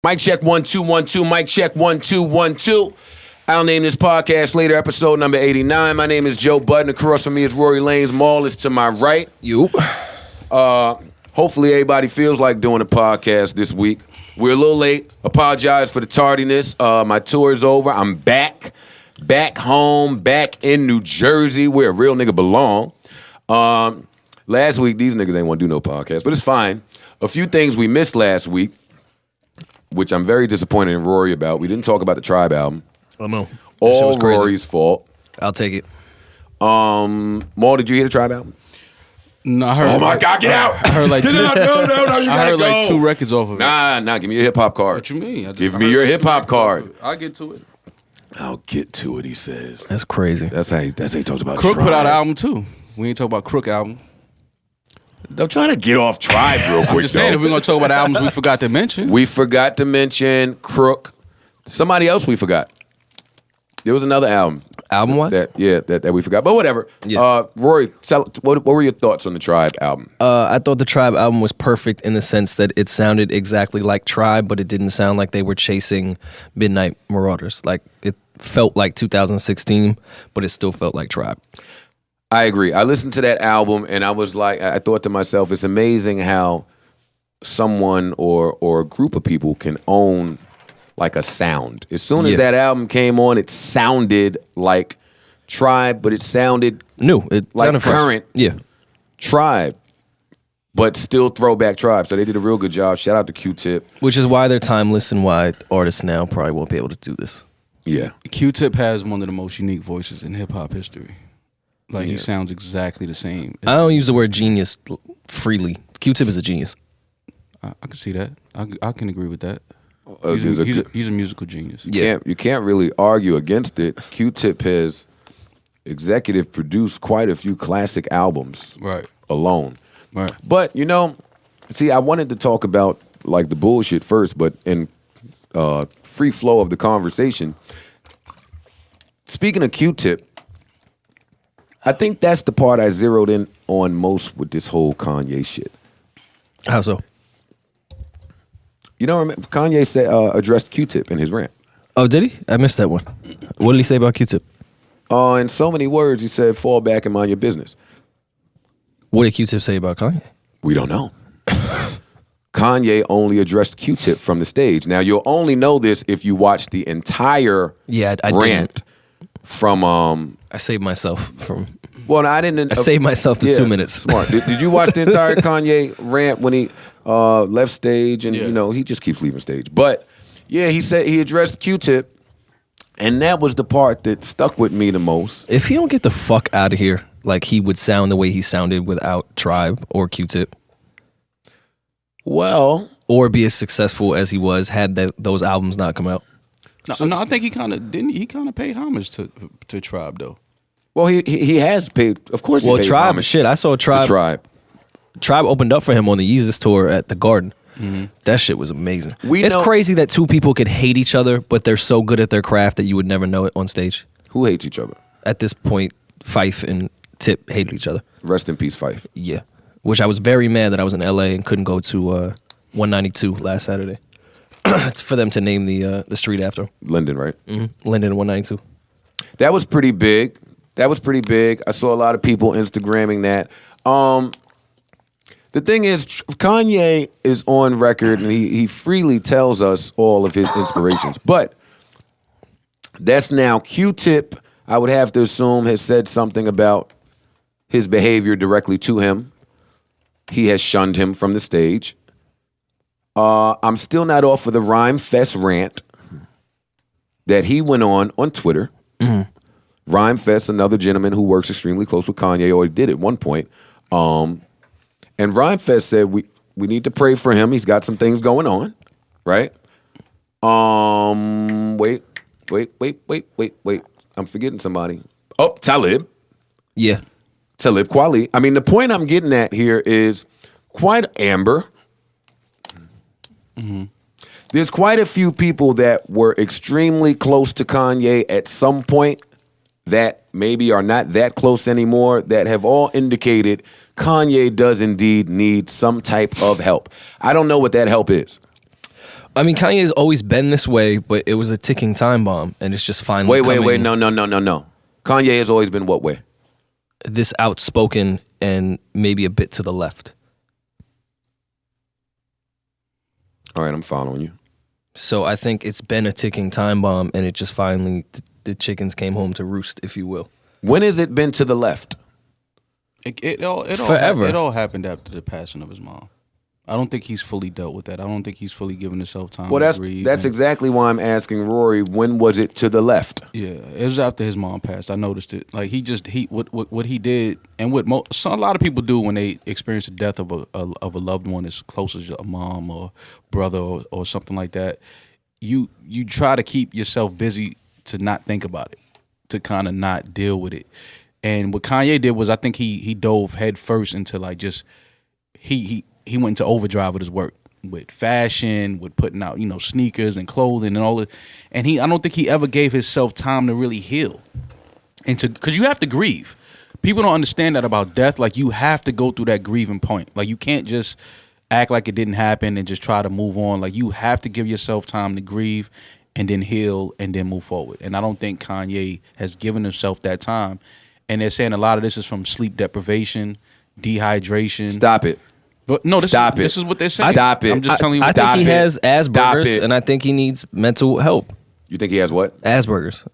Mic check 1 2 1 2. Mic check 1 2 1 2. I'll name this podcast later, episode number 89. My name is Joe Budden. Across from me is Rory Lanes. Maul is to my right. You. Hopefully everybody feels like doing a podcast this week. We're a little late. Apologize for the tardiness. My tour is over. I'm back home, back in New Jersey, where a real nigga belong. Last week, these niggas ain't want to do no podcast, but it's fine. A few things we missed last week, which I'm very disappointed in Rory about. We didn't talk about the Tribe album. I know. All Rory's fault. I'll take it. Maul, did you hear the Tribe album? No, I heard. Oh my God, get out! I heard like two. No, you I gotta heard go. like 2 records off of it. Nah, give me your hip hop card. What you mean? Give me your hip hop card. I'll get to it. I'll get to it, he says. That's crazy. That's how he talks about Crook Tribe. put out an album too. We ain't talk about Crook album. I'm trying to get off Tribe real quick. I'm just saying, if we're gonna talk about albums we forgot to mention. We forgot to mention Crook. Somebody else we forgot. There was another album. Album-wise? That we forgot. But whatever. Yeah. Rory, what were your thoughts on the Tribe album? I thought the Tribe album was perfect in the sense that it sounded exactly like Tribe, but it didn't sound like they were chasing Midnight Marauders. Like, it felt like 2016, but it still felt like Tribe. I agree. I listened to that album and I was like, I thought to myself, it's amazing how someone or a group of people can own like a sound. As soon as that album came on, it sounded like Tribe, but it sounded new. It like sounded current Tribe, but still throwback Tribe. So they did a real good job. Shout out to Q-Tip. which is why they're timeless and why artists now probably won't be able to do this. Yeah. Q-Tip has one of the most unique voices in hip hop history. Like he sounds exactly the same. I don't use the word genius freely. Q-Tip is a genius. I can see that. I can agree with that. He's a musical genius. You can't really argue against it. Q-Tip has executive produced quite a few classic albums alone. Right. But, see, I wanted to talk about like the bullshit first, but in free flow of the conversation, speaking of Q-Tip, I think that's the part I zeroed in on most with this whole Kanye shit. How so? Remember Kanye said addressed Q-Tip in his rant. Oh, did he? I missed that one. What did he say about Q-Tip? In so many words, he said, fall back and mind your business. What did Q-Tip say about Kanye? We don't know. Kanye only addressed Q-Tip from the stage. Now, you'll only know this if you watch the entire I rant didn't. From... I saved myself from... Well, I didn't... I saved myself to 2 minutes. Smart. Did you watch the entire Kanye rant when he left stage? And, he just keeps leaving stage. But, he said he addressed Q-Tip, and that was the part that stuck with me the most. If he don't get the fuck out of here, like he would sound the way he sounded without Tribe or Q-Tip. Well... Or be as successful as he was had those albums not come out. No, I think he kind of paid homage to Tribe though. Well, he has paid. Of course, he pays Tribe. homage Shit, I saw Tribe. Tribe opened up for him on the Yeezus tour at the Garden. Mm-hmm. That shit was amazing. It's crazy that two people could hate each other, but they're so good at their craft that you would never know it on stage. Who hates each other? At this point, Fife and Tip hated each other. Rest in peace, Fife. Yeah, which I was very mad that I was in LA and couldn't go to 192 last Saturday. It's for them to name the street after him. Linden, right? Mm-hmm. Linden 192. That was pretty big. I saw a lot of people Instagramming that. The thing is, Kanye is on record and he freely tells us all of his inspirations. But that's now Q-Tip, I would have to assume, has said something about his behavior directly to him. He has shunned him from the stage. I'm still not off of the Rhyme Fest rant that he went on Twitter. Mm-hmm. Rhyme Fest, another gentleman who works extremely close with Kanye, or he did at one point. And Rhyme Fest said we need to pray for him. He's got some things going on, right? Wait. I'm forgetting somebody. Oh, Talib. Yeah. Talib Kweli. I mean, the point I'm getting at here is quite Amber. Mm-hmm. There's quite a few people that were extremely close to Kanye at some point that maybe are not that close anymore that have all indicated Kanye does indeed need some type of help. I don't know what that help is. I mean, Kanye's always been this way, but it was a ticking time bomb, and it's just finally Wait. No. Kanye has always been what way? This outspoken and maybe a bit to the left. All right, I'm following you. So I think it's been a ticking time bomb, and it just finally, the chickens came home to roost, if you will. When has it been to the left? It all happened after the passing of his mom. I don't think he's fully dealt with that. I don't think he's fully given himself time to grieve. That's exactly why I'm asking Rory, when was it to the left? Yeah, it was after his mom passed. I noticed it. Like what he did, and what a lot of people do when they experience the death of a loved one as close as a mom or brother or something like that, you try to keep yourself busy to not think about it, to kind of not deal with it. And what Kanye did was, I think he dove head first into like just he went into overdrive with his work, with fashion, with putting out, sneakers and clothing and all that. And I don't think he ever gave himself time to really heal. Because you have to grieve. People don't understand that about death. Like, you have to go through that grieving point. Like, you can't just act like it didn't happen and just try to move on. Like, you have to give yourself time to grieve and then heal and then move forward. And I don't think Kanye has given himself that time. And they're saying a lot of this is from sleep deprivation, dehydration. Stop it. But no, this is what they're saying. Stop it. I'm just telling you. I think he has Asperger's, and I think he needs mental help. You think he has what? Asperger's.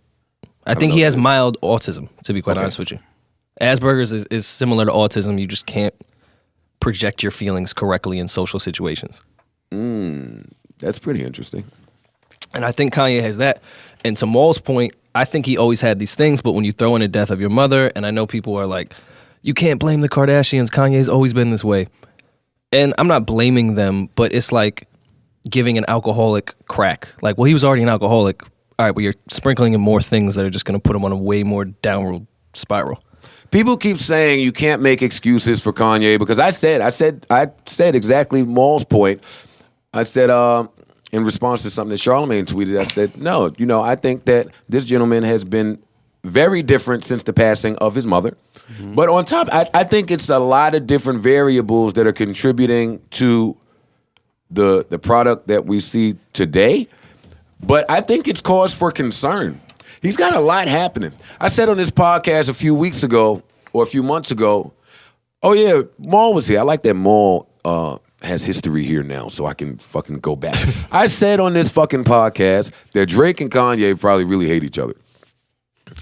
I think he has mild autism, to be quite honest with you. Asperger's is similar to autism. You just can't project your feelings correctly in social situations. That's pretty interesting. And I think Kanye has that. And to Maul's point, I think he always had these things, but when you throw in the death of your mother, and I know people are like, you can't blame the Kardashians. Kanye's always been this way. And I'm not blaming them, but it's like giving an alcoholic crack. Like, well, he was already an alcoholic. All right, well, you're sprinkling in more things that are just going to put him on a way more downward spiral. People keep saying you can't make excuses for Kanye because I said exactly Maul's point. I said, in response to something that Charlamagne tweeted, I said, no, I think that this gentleman has been very different since the passing of his mother. Mm-hmm. But on top, I think it's a lot of different variables that are contributing to the product that we see today. But I think it's cause for concern. He's got a lot happening. I said on this podcast a few weeks ago or a few months ago, oh yeah, Maul was here. I like that Maul has history here now, so I can fucking go back. I said on this fucking podcast that Drake and Kanye probably really hate each other.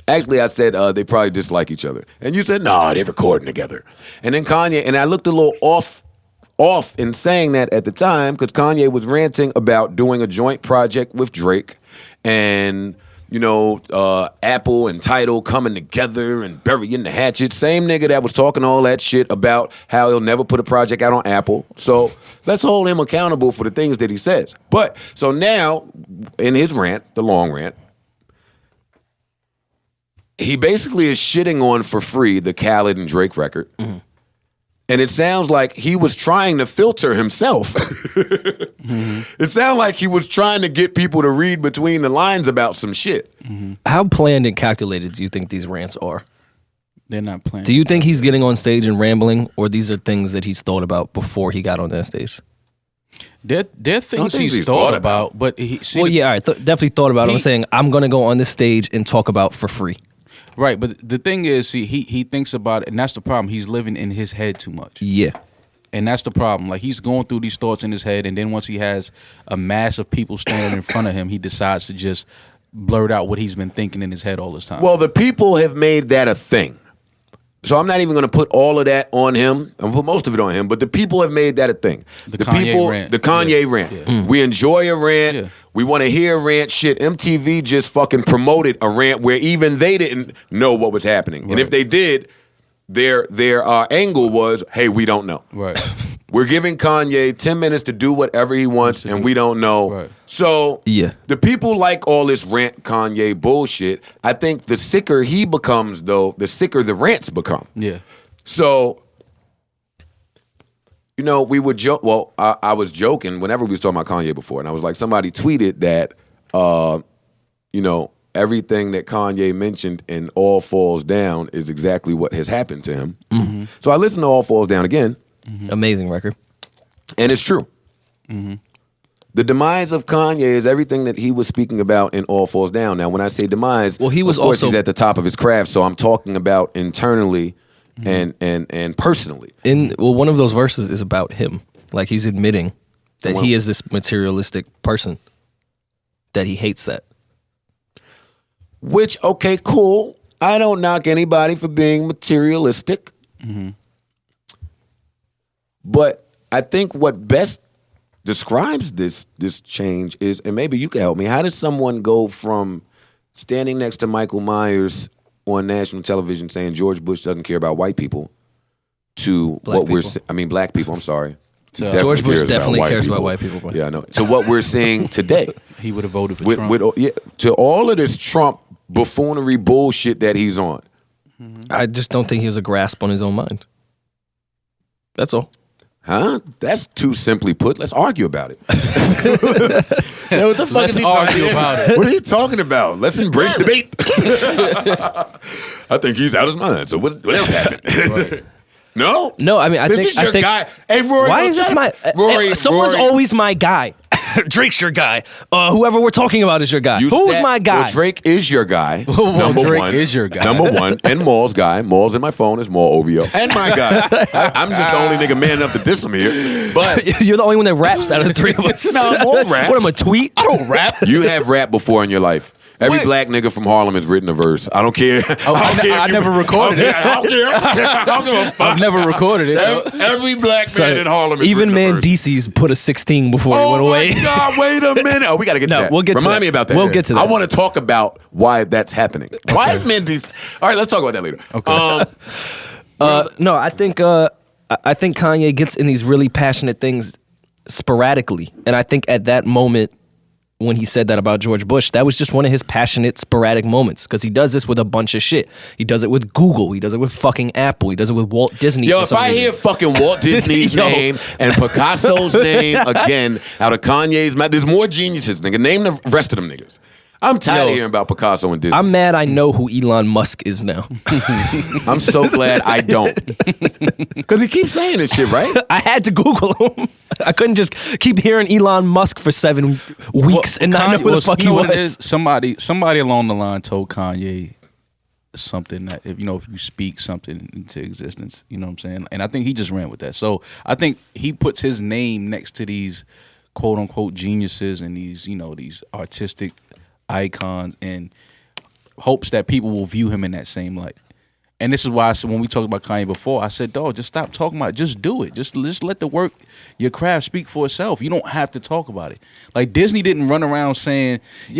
Actually, I said they probably dislike each other. And you said, nah, they're recording together. And then Kanye, and I looked a little off in saying that at the time because Kanye was ranting about doing a joint project with Drake and, Apple and Tidal coming together and burying the hatchet. Same nigga that was talking all that shit about how he'll never put a project out on Apple. So let's hold him accountable for the things that he says. But so now in his rant, the long rant, he basically is shitting on for free the Khaled and Drake record. Mm-hmm. And it sounds like he was trying to filter himself. Mm-hmm. It sounded like he was trying to get people to read between the lines about some shit. Mm-hmm. How planned and calculated do you think these rants are? They're not planned. Do you think he's getting on stage and rambling, or these are things that he's thought about before he got on that stage? They're things he's thought about, but all right, definitely thought about it. I'm saying, I'm going to go on this stage and talk about for free. Right, but the thing is, he thinks about it, and that's the problem. He's living in his head too much. Yeah. And that's the problem. Like, he's going through these thoughts in his head, and then once he has a mass of people standing in front of him, he decides to just blurt out what he's been thinking in his head all this time. Well, the people have made that a thing. So I'm not even going to put all of that on him. I'm going to put most of it on him. But the people have made that a thing. The Kanye rant. Yeah. We enjoy a rant. Yeah. We want to hear rant shit. MTV just fucking promoted a rant where even they didn't know what was happening. Right. And if they did, their angle was, hey, we don't know. Right. We're giving Kanye 10 minutes to do whatever he wants, and we don't know. Right. So the people like all this rant Kanye bullshit. I think the sicker he becomes, though, the sicker the rants become. Yeah. So, we would joke. Well, I was joking whenever we was talking about Kanye before, and I was like, somebody tweeted that, everything that Kanye mentioned in All Falls Down is exactly what has happened to him. Mm-hmm. So I listened to All Falls Down again. Mm-hmm. Amazing record. And it's true. Mm-hmm. The demise of Kanye is everything that he was speaking about in All Falls Down. Now, when I say demise, Well, he was of course also- he's at the top of his craft, so I'm talking about internally and personally. One of those verses is about him. Like he's admitting that he is this materialistic person. That he hates that. Which, okay, cool. I don't knock anybody for being materialistic. But I think what best describes this change is, and maybe you can help me, how does someone go from standing next to Michael Myers on national television saying George Bush doesn't care about white people to Black black people, I'm sorry. He George Bush cares definitely white cares people. about white people. Bro. Yeah, I know. To what we're seeing today. He would have voted for Trump. To all of this Trump buffoonery bullshit that he's on. I just don't think he has a grasp on his own mind. That's all. Huh? That's too simply put. Let's argue about it. Yo, what the fuck Let's is he argue talking about it. What are you talking about? Let's embrace debate. I think he's out of his mind. So what else happened? Right. No? No, I mean, I This think is your I think, guy. Hey, Rory. Why don't is this try my to- Rory, someone's Rory. always my guy. Drake's your guy. Whoever we're talking about is your guy. You Who's said- my guy? Well, Drake is your guy. Well, number Drake one. is your guy. Number one. And Maul's guy. Maul's in my phone is Maul OVO. And my guy. I'm just the only nigga man enough to diss him here. But You're the only one that raps out of the three of us. No, I'm all rap. What am I, tweet? I don't rap. you have rapped before in your life. Every What? black nigga from Harlem has written a verse. I don't care. I never recorded it. I don't care. I don't give a fuck. I've never recorded it. Every black man in Harlem has even written a verse. Mandices put a 16 before he Oh went away. my God, wait a minute. Oh, we got to get to No, that. we'll get to Remind that. me about that. We'll get to that. I want to talk about why that's happening. Why is Mendes... All right, let's talk about that later. Okay. No, I think Kanye gets in these really passionate things sporadically. And I think at that moment, when he said that about George Bush, that was just one of his passionate, sporadic moments. Because he does this with a bunch of shit. He does it with Google. He does it with fucking Apple. He does it with Walt Disney. Yo, for if some I reason. hear fucking Walt Disney's Yo. name and Picasso's name again out of Kanye's mouth, there's more geniuses, nigga. Name the rest of them niggas. I'm tired of hearing about Picasso and Disney. I'm mad I know who Elon Musk is now. I'm so glad I don't. Because he keeps saying this shit, right? I had to Google him. I couldn't just keep hearing Elon Musk for 7 weeks and not know who the fuck he what it was. is? Somebody along the line told Kanye something that if you speak something into existence, you know what I'm saying? And I think he just ran with that. So I think he puts his name next to these quote unquote geniuses and these these artistic icons and hopes that people will view him in that same light. And this is why I said when we talked about Kanye before, I said, dog, just stop talking about it. Just do it. Just let the work, your craft speak for itself. You don't have to talk about it. Like Disney didn't run around saying, I'm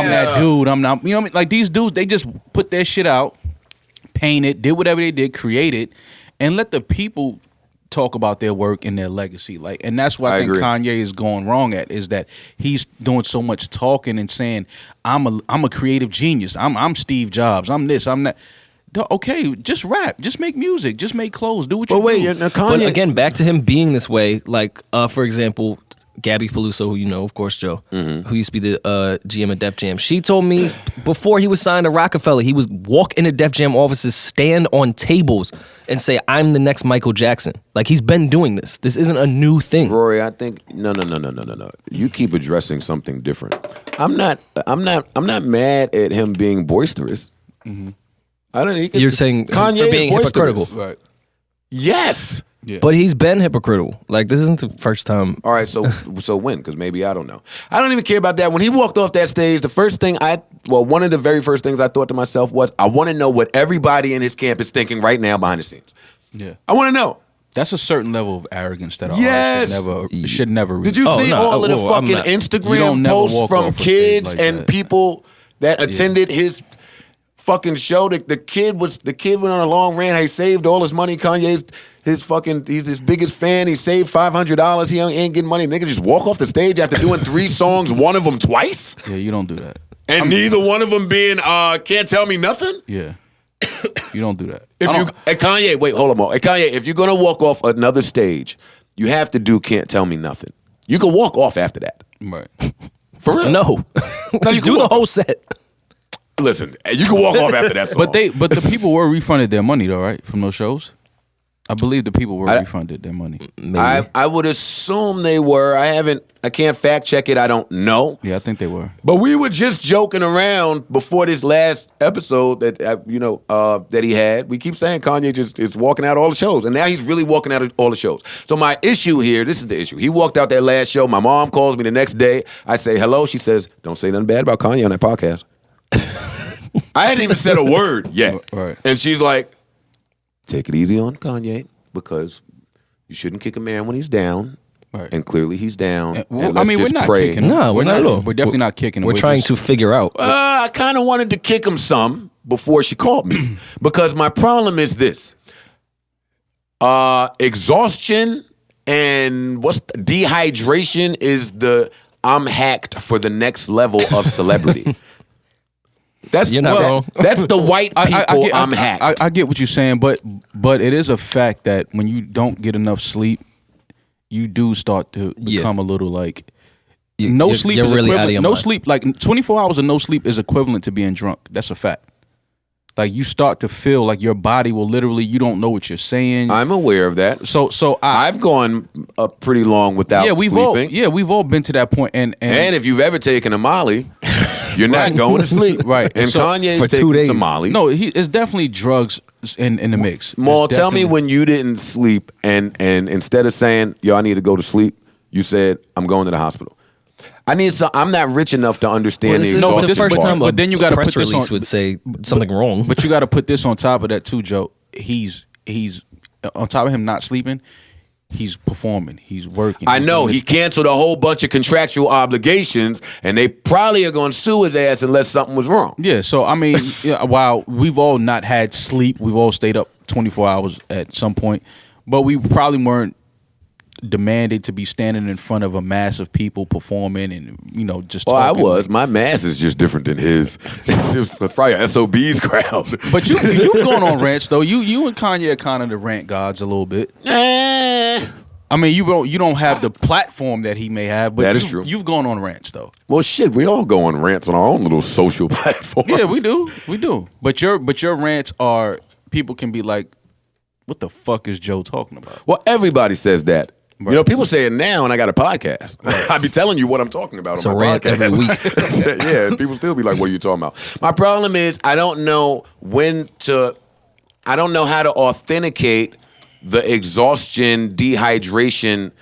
that dude. I'm not, you know what I mean? Like these dudes, they just put their shit out, painted, did whatever they did, created, and let the people talk about their work and their legacy. Like, and that's what I think agree. Kanye is going wrong at, is that he's doing so much talking and saying, I'm a creative genius. I'm Steve Jobs. I'm this, I'm that. Okay, just rap, just make music, just make clothes, do what you do. But again, back to him being this way, like, for example, Gabby Peluso, who you know, of course, Joe, who used to be the GM at Def Jam, she told me before he was signed to Rockefeller, he would walk into Def Jam offices, stand on tables, and say, I'm the next Michael Jackson. Like, he's been doing this. This isn't a new thing. Rory, I think no. You keep addressing something different. I'm not mad at him being boisterous. I don't. You're saying Kanye for being is boisterous. hypocritical. Right. Yes. Yeah. But he's been hypocritical. Like, this isn't the first time. All right. So when? Because maybe I don't know. I don't even care about that. When he walked off that stage, the first thing one of the very first things I thought to myself was, I want to know what everybody in his camp is thinking right now behind the scenes. Yeah. I want to know. That's a certain level of arrogance that Yes. should never reach. Did you see all of the fucking You Instagram don't never posts walk from off a kids stage like and that. people that attended his fucking show? The kid went on a long rant. He saved all his money. Kanye's he's his biggest fan. He saved $500. He ain't getting money. Nigga just walk off the stage after doing 3 songs, one of them twice, Yeah, you don't do that. and neither one of them being Can't Tell Me Nothing. Yeah. You don't do that. Kanye, wait, hold on, Mo. Hey, Kanye, if you're gonna walk off another stage, you have to do Can't Tell Me Nothing. You can walk off after that. Right. For real? No. No, you can Do the walk whole set. Listen, you can walk off after that song. But the people were refunded their money though, right? From those shows. I believe the people were refunded their money. Maybe. I would assume they were. I can't fact check it. I don't know. Yeah, I think they were. But we were just joking around before this last episode that that he had. We keep saying Kanye just is walking out all the shows, and now he's really walking out all the shows. So my issue here, this is the issue. He walked out that last show. My mom calls me the next day. I say hello. She says, "Don't say nothing bad about Kanye on that podcast." I hadn't even said a word yet, Right. and she's like, "Take it easy on Kanye because you shouldn't kick a man when he's down." Right. And clearly he's down. And, And I let's mean, we're just not pray. kicking him. No, we're not at all. We're definitely not kicking him. We're trying to figure out. I kind of wanted to kick him some before she called me because my problem is this: exhaustion and dehydration is I'm hacked for the next level of celebrity. That's You're not wrong. That's the white people. I'm hacked. I get what you're saying, but it is a fact that when you don't get enough sleep, you do start to become a little like sleep you're is really equivalent. out of your No mind. sleep, like 24 hours of no sleep is equivalent to being drunk. That's a fact. Like you start to feel like your body will literally, you don't know what you're saying. I'm aware of that. So I've gone pretty long without sleeping. we've all been to that point. And if you've ever taken a Molly, you're not going to sleep. Right. And So, Kanye's for 2 taking days. some Molly. no, it's definitely drugs in the mix. Maul, It's tell me definitely- when you didn't sleep and instead of saying, yo, I need to go to sleep, you said, I'm going to the hospital. I'm not rich enough to understand This the is No, but the this- first but- time but a then you gotta press put this release on- would say something wrong. But you got to put this on top of that too, Joe. He's on top of him not sleeping. He's performing. He's working. I He's know doing he this- canceled a whole bunch of contractual obligations, and they probably are going to sue his ass unless something was wrong. Yeah. So I mean, while we've all not had sleep, we've all stayed up 24 hours at some point, but we probably weren't demanded to be standing in front of a mass of people performing and just. Well, I talking. was. My mass is just different than his. It was probably an SOB's crowd. But you've gone on rants though. You and Kanye are kind of the rant gods a little bit. I mean, you don't have the platform that he may have, but That is true. You've gone on rants though. Well, shit, we all go on rants on our own little social platforms. Yeah, we do. But your rants are, people can be like, what the fuck is Joe talking about? Well, everybody says that. Right. You know, people say it now, and I got a podcast. I be telling you what I'm talking about It's on a my rant podcast every week. Yeah, and people still be like, "What are you talking about?" My problem is I don't know I don't know how to authenticate the exhaustion, dehydration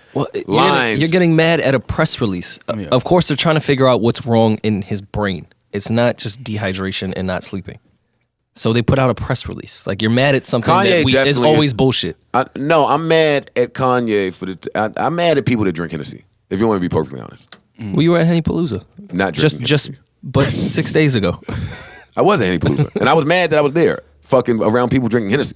lines. You're getting mad at a press release. Yeah. Of course, they're trying to figure out what's wrong in his brain. It's not just dehydration and not sleeping. So they put out a press release. Like you're mad at something Kanye that is definitely always bullshit. No, I'm mad at Kanye I'm mad at people that drink Hennessy. If you want to be perfectly honest, Well, you were at Henny Palooza. not drinking Hennessy. But 6 days ago. I was at Henny Palooza, and I was mad that I was there, fucking around people drinking Hennessy.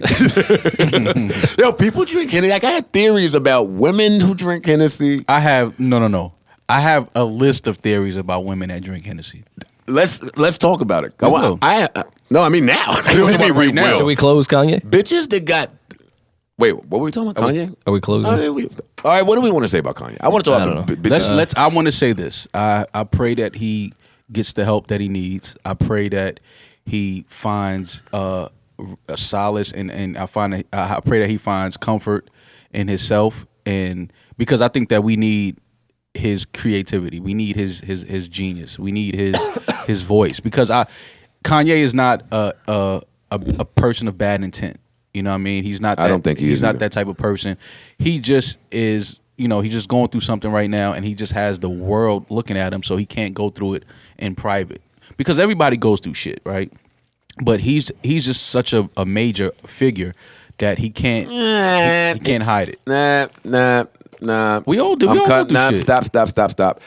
Yo, people drink Hennessy. Like I had theories about women who drink Hennessy. I have no. I have a list of theories about women that drink Hennessy. Let's talk about it. We will. I mean now. What do you mean right now? Should we close, Kanye? Bitches that got. Wait, what were we talking about? Kanye? Are we closing? All right, what do we want to say about Kanye? I want to talk I about don't bitches. I want to say this. I pray that he gets the help that he needs. I pray that he finds a solace and I pray that he finds comfort in himself, and because I think that we need his creativity. We need his genius. We need his voice, because Kanye is not a person of bad intent. You know what I mean? He's not. I don't think he is he's not either. that type of person. He just is. He's just going through something right now, and he just has the world looking at him, so he can't go through it in private, because everybody goes through shit, right? But he's just such a major figure that he can't hide it. Nah. We all do. We all go through shit. Stop.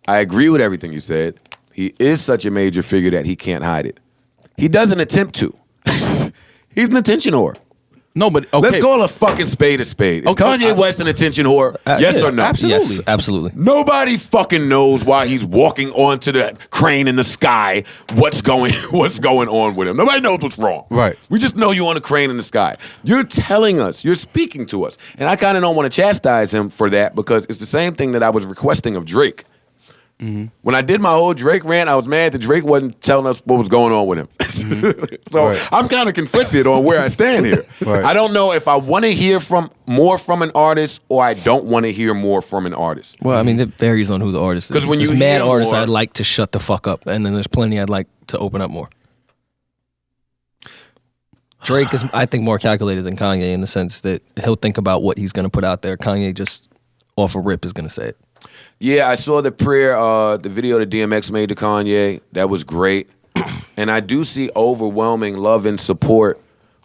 I agree with everything you said. He is such a major figure that he can't hide it. He doesn't attempt to. He's an attention whore. No, but okay. Let's call a fucking spade a spade. Is Okay, Kanye West an attention whore? Yes or no? absolutely. Yes, absolutely. Nobody fucking knows why he's walking onto the crane in the sky. What's going on with him? Nobody knows what's wrong. Right. We just know you on a crane in the sky. You're telling us. You're speaking to us, and I kind of don't want to chastise him for that, because it's the same thing that I was requesting of Drake. When I did my whole Drake rant, I was mad that Drake wasn't telling us what was going on with him. So I'm kind of conflicted on where I stand here. I don't know if I want to hear more from an artist or I don't want to hear more from an artist. Well, I mean, it varies on who the artist is. Because when you there's mad artists more, I'd like to shut the fuck up, and then there's plenty I'd like to open up more. Drake is, I think, more calculated than Kanye in the sense that he'll think about what he's going to put out there. Kanye just off a rip is going to say it. Yeah, I saw the the video that DMX made to Kanye. That was great. And I do see overwhelming love and support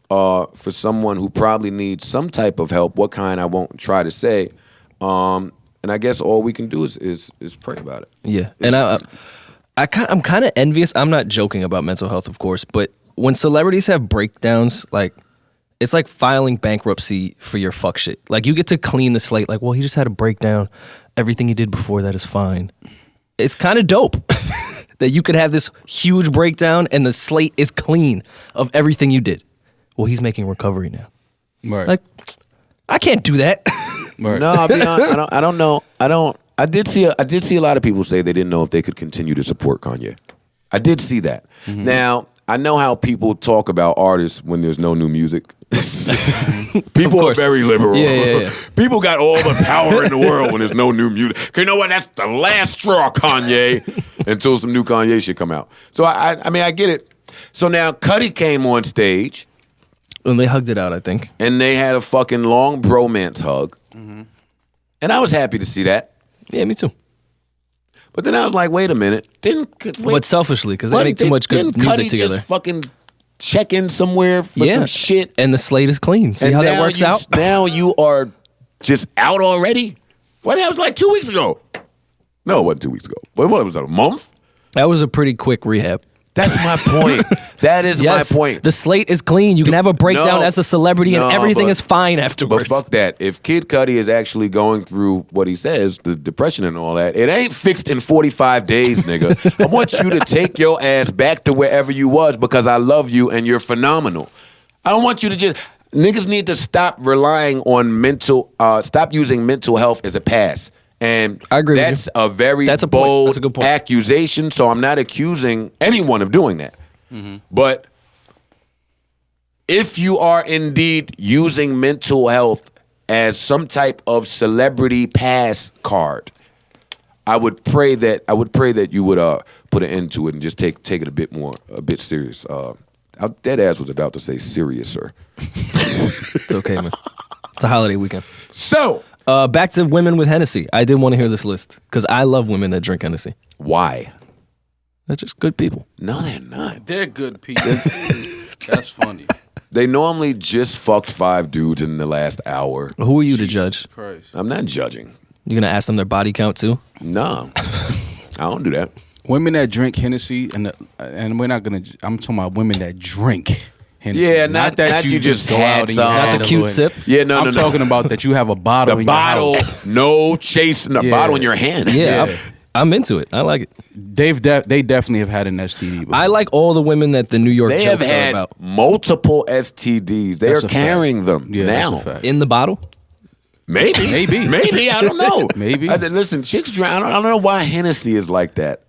for someone who probably needs some type of help. What kind, I won't try to say. And I guess all we can do is pray about it. Yeah, and I'm kind of envious. I'm not joking about mental health, of course, but when celebrities have breakdowns, like, it's like filing bankruptcy for your fuck shit. Like, you get to clean the slate. Like, well, he just had a breakdown. Everything he did before that is fine. It's kind of dope that you could have this huge breakdown and the slate is clean of everything you did. Well, he's making recovery now. Right. Like, I can't do that. Right. No, I'll be honest. I don't know. I did see a lot of people say they didn't know if they could continue to support Kanye. I did see that. Now, I know how people talk about artists when there's no new music. People are very liberal. Yeah. People got all the power in the world when there's no new music. 'Cause you know what? That's the last straw, Kanye, until some new Kanye shit come out. So I mean, I get it. So now Cudi came on stage. And they hugged it out, I think. And they had a fucking long bromance hug. And I was happy to see that. Yeah, me too. But then I was like, wait a minute. But selfishly, because they make too much good music Cudi together. Just fucking check in somewhere for some shit. And the slate is clean. See how that works out? Now you are just out already? What? That was like 2 weeks ago. No, it wasn't 2 weeks ago. What was that, a month? That was a pretty quick rehab. That's my point. That is my point. The slate is clean. You can have a breakdown as a celebrity and everything is fine afterwards. But fuck that. If Kid Cudi is actually going through what he says, the depression and all that, it ain't fixed in 45 days, nigga. I want you to take your ass back to wherever you was because I love you and you're phenomenal. I don't want you to just... Niggas need to stop relying on stop using mental health as a pass. And I agree that's with you. a very That's a bold That's a good point. accusation, so I'm not accusing anyone of doing that. But if you are indeed using mental health as some type of celebrity pass card, I would pray that you would put an end to it and just take it a bit serious. Dead ass was about to say seriouser. It's okay, man. It's a holiday weekend. So back to women with Hennessy. I did want to hear this list because I love women that drink Hennessy. why? They're just good people. No, they're not. They're good people. That's funny. They normally just fucked 5 dudes in the last hour. Who are you to judge? Christ. I'm not judging. You gonna ask them their body count too? No, I don't do that. Women that drink Hennessy, and we're not gonna. I'm talking about women that drink Hennessy. Yeah, not that you just go had out and you some. have Not the it cute away. sip? Yeah, no, I'm talking about that you have a bottle. The in bottle, your house. no chasing the Yeah. bottle in your hand. Yeah, Yeah. I'm into it. I like it. They definitely have had an STD. Before. I like all the women that the New York They have jokes are had about. multiple STDs. They That's are a fact. carrying them Yeah, now. that's a fact. In the bottle? Maybe. Maybe. I don't know. Maybe. Listen, chicks drink. I don't know why Hennessy is like that.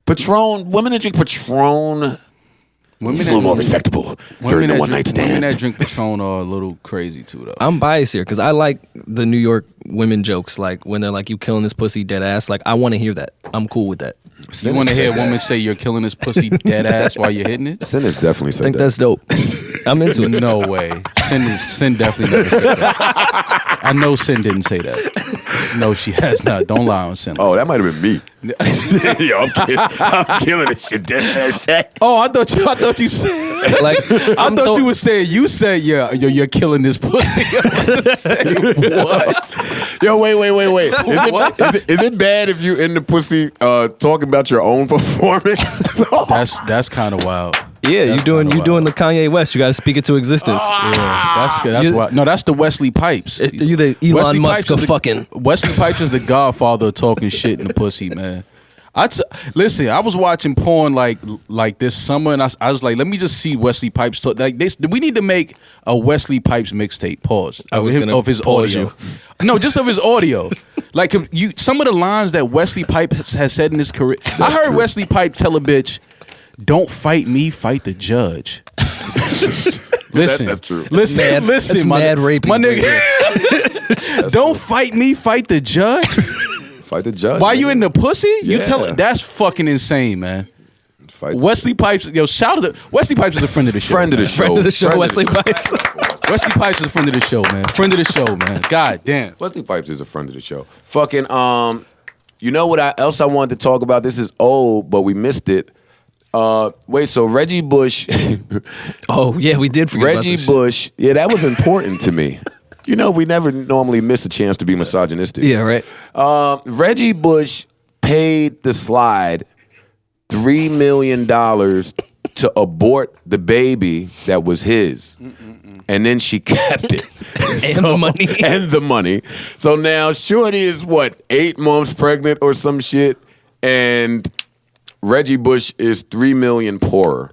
Patron, women that drink Patron, Women just a that- little more respectable during the one night Women stand. that drink Patron are a little crazy too, though. I'm biased here because I like the New York women jokes, like when they're like, "You killing this pussy dead ass." Like, I want to hear that. I'm cool with that. You want to hear a woman say you're killing this pussy dead ass while you're hitting it? Sin has definitely I said think that. that's dope. I'm into it. No way. Sin definitely never said that. I know Sin didn't say that. No, she has not. Don't lie on Sin. Oh, that might have been me. Yo, I'm killing this shit dead ass. Oh, I thought you said. Like, I thought you were saying. You said you're killing this pussy. Say what? Yo, wait. Is it bad if you in the pussy talking about your own performance? That's kind of wild. Yeah, you doing wild. the Kanye West. You got to speak it to existence. Yeah, that's good. That's You- wild. No, that's the Wesley Pipes. You the Elon Wesley Musk Pipes of is fucking. Wesley Pipes is the godfather of talking shit in the pussy, man. Listen, I was watching porn like this summer, and I was like, let me just see Wesley Pipes talk. Like this, we need to make a Wesley Pipes mixtape. Pause. I was gonna of his pause audio. No, just of his audio. Like some of the lines that Wesley Pipes has said in his career. I heard Wesley Pipes tell a bitch, "Don't fight me, fight the judge." Listen, that's true. Listen, That's my raping. my nigga. Don't fight me, fight the judge. Fight the judge. Why you in the pussy? You Yeah. tell that's fucking insane, man. Fight Wesley Pipes, yo, shout out to Wesley Pipes is a friend of the show. friend of the man. show. Friend of the show, Wesley Pipes. Wesley Pipes is a friend of the show, man. Friend of the show, man. God damn. Wesley Pipes is a friend of the show. Fucking you know what else I wanted to talk about? This is old, but we missed it. Wait, so Reggie Bush. Oh yeah, we did forget about Reggie this Bush. Yeah, that was important to me. You know, we never normally miss a chance to be misogynistic. shit. Yeah, right. Reggie Bush paid the slide $3 million to abort the baby that was his. And then she kept it. And the money. And the money. So now Shorty is 8 months pregnant or some shit. And Reggie Bush is $3 million poorer.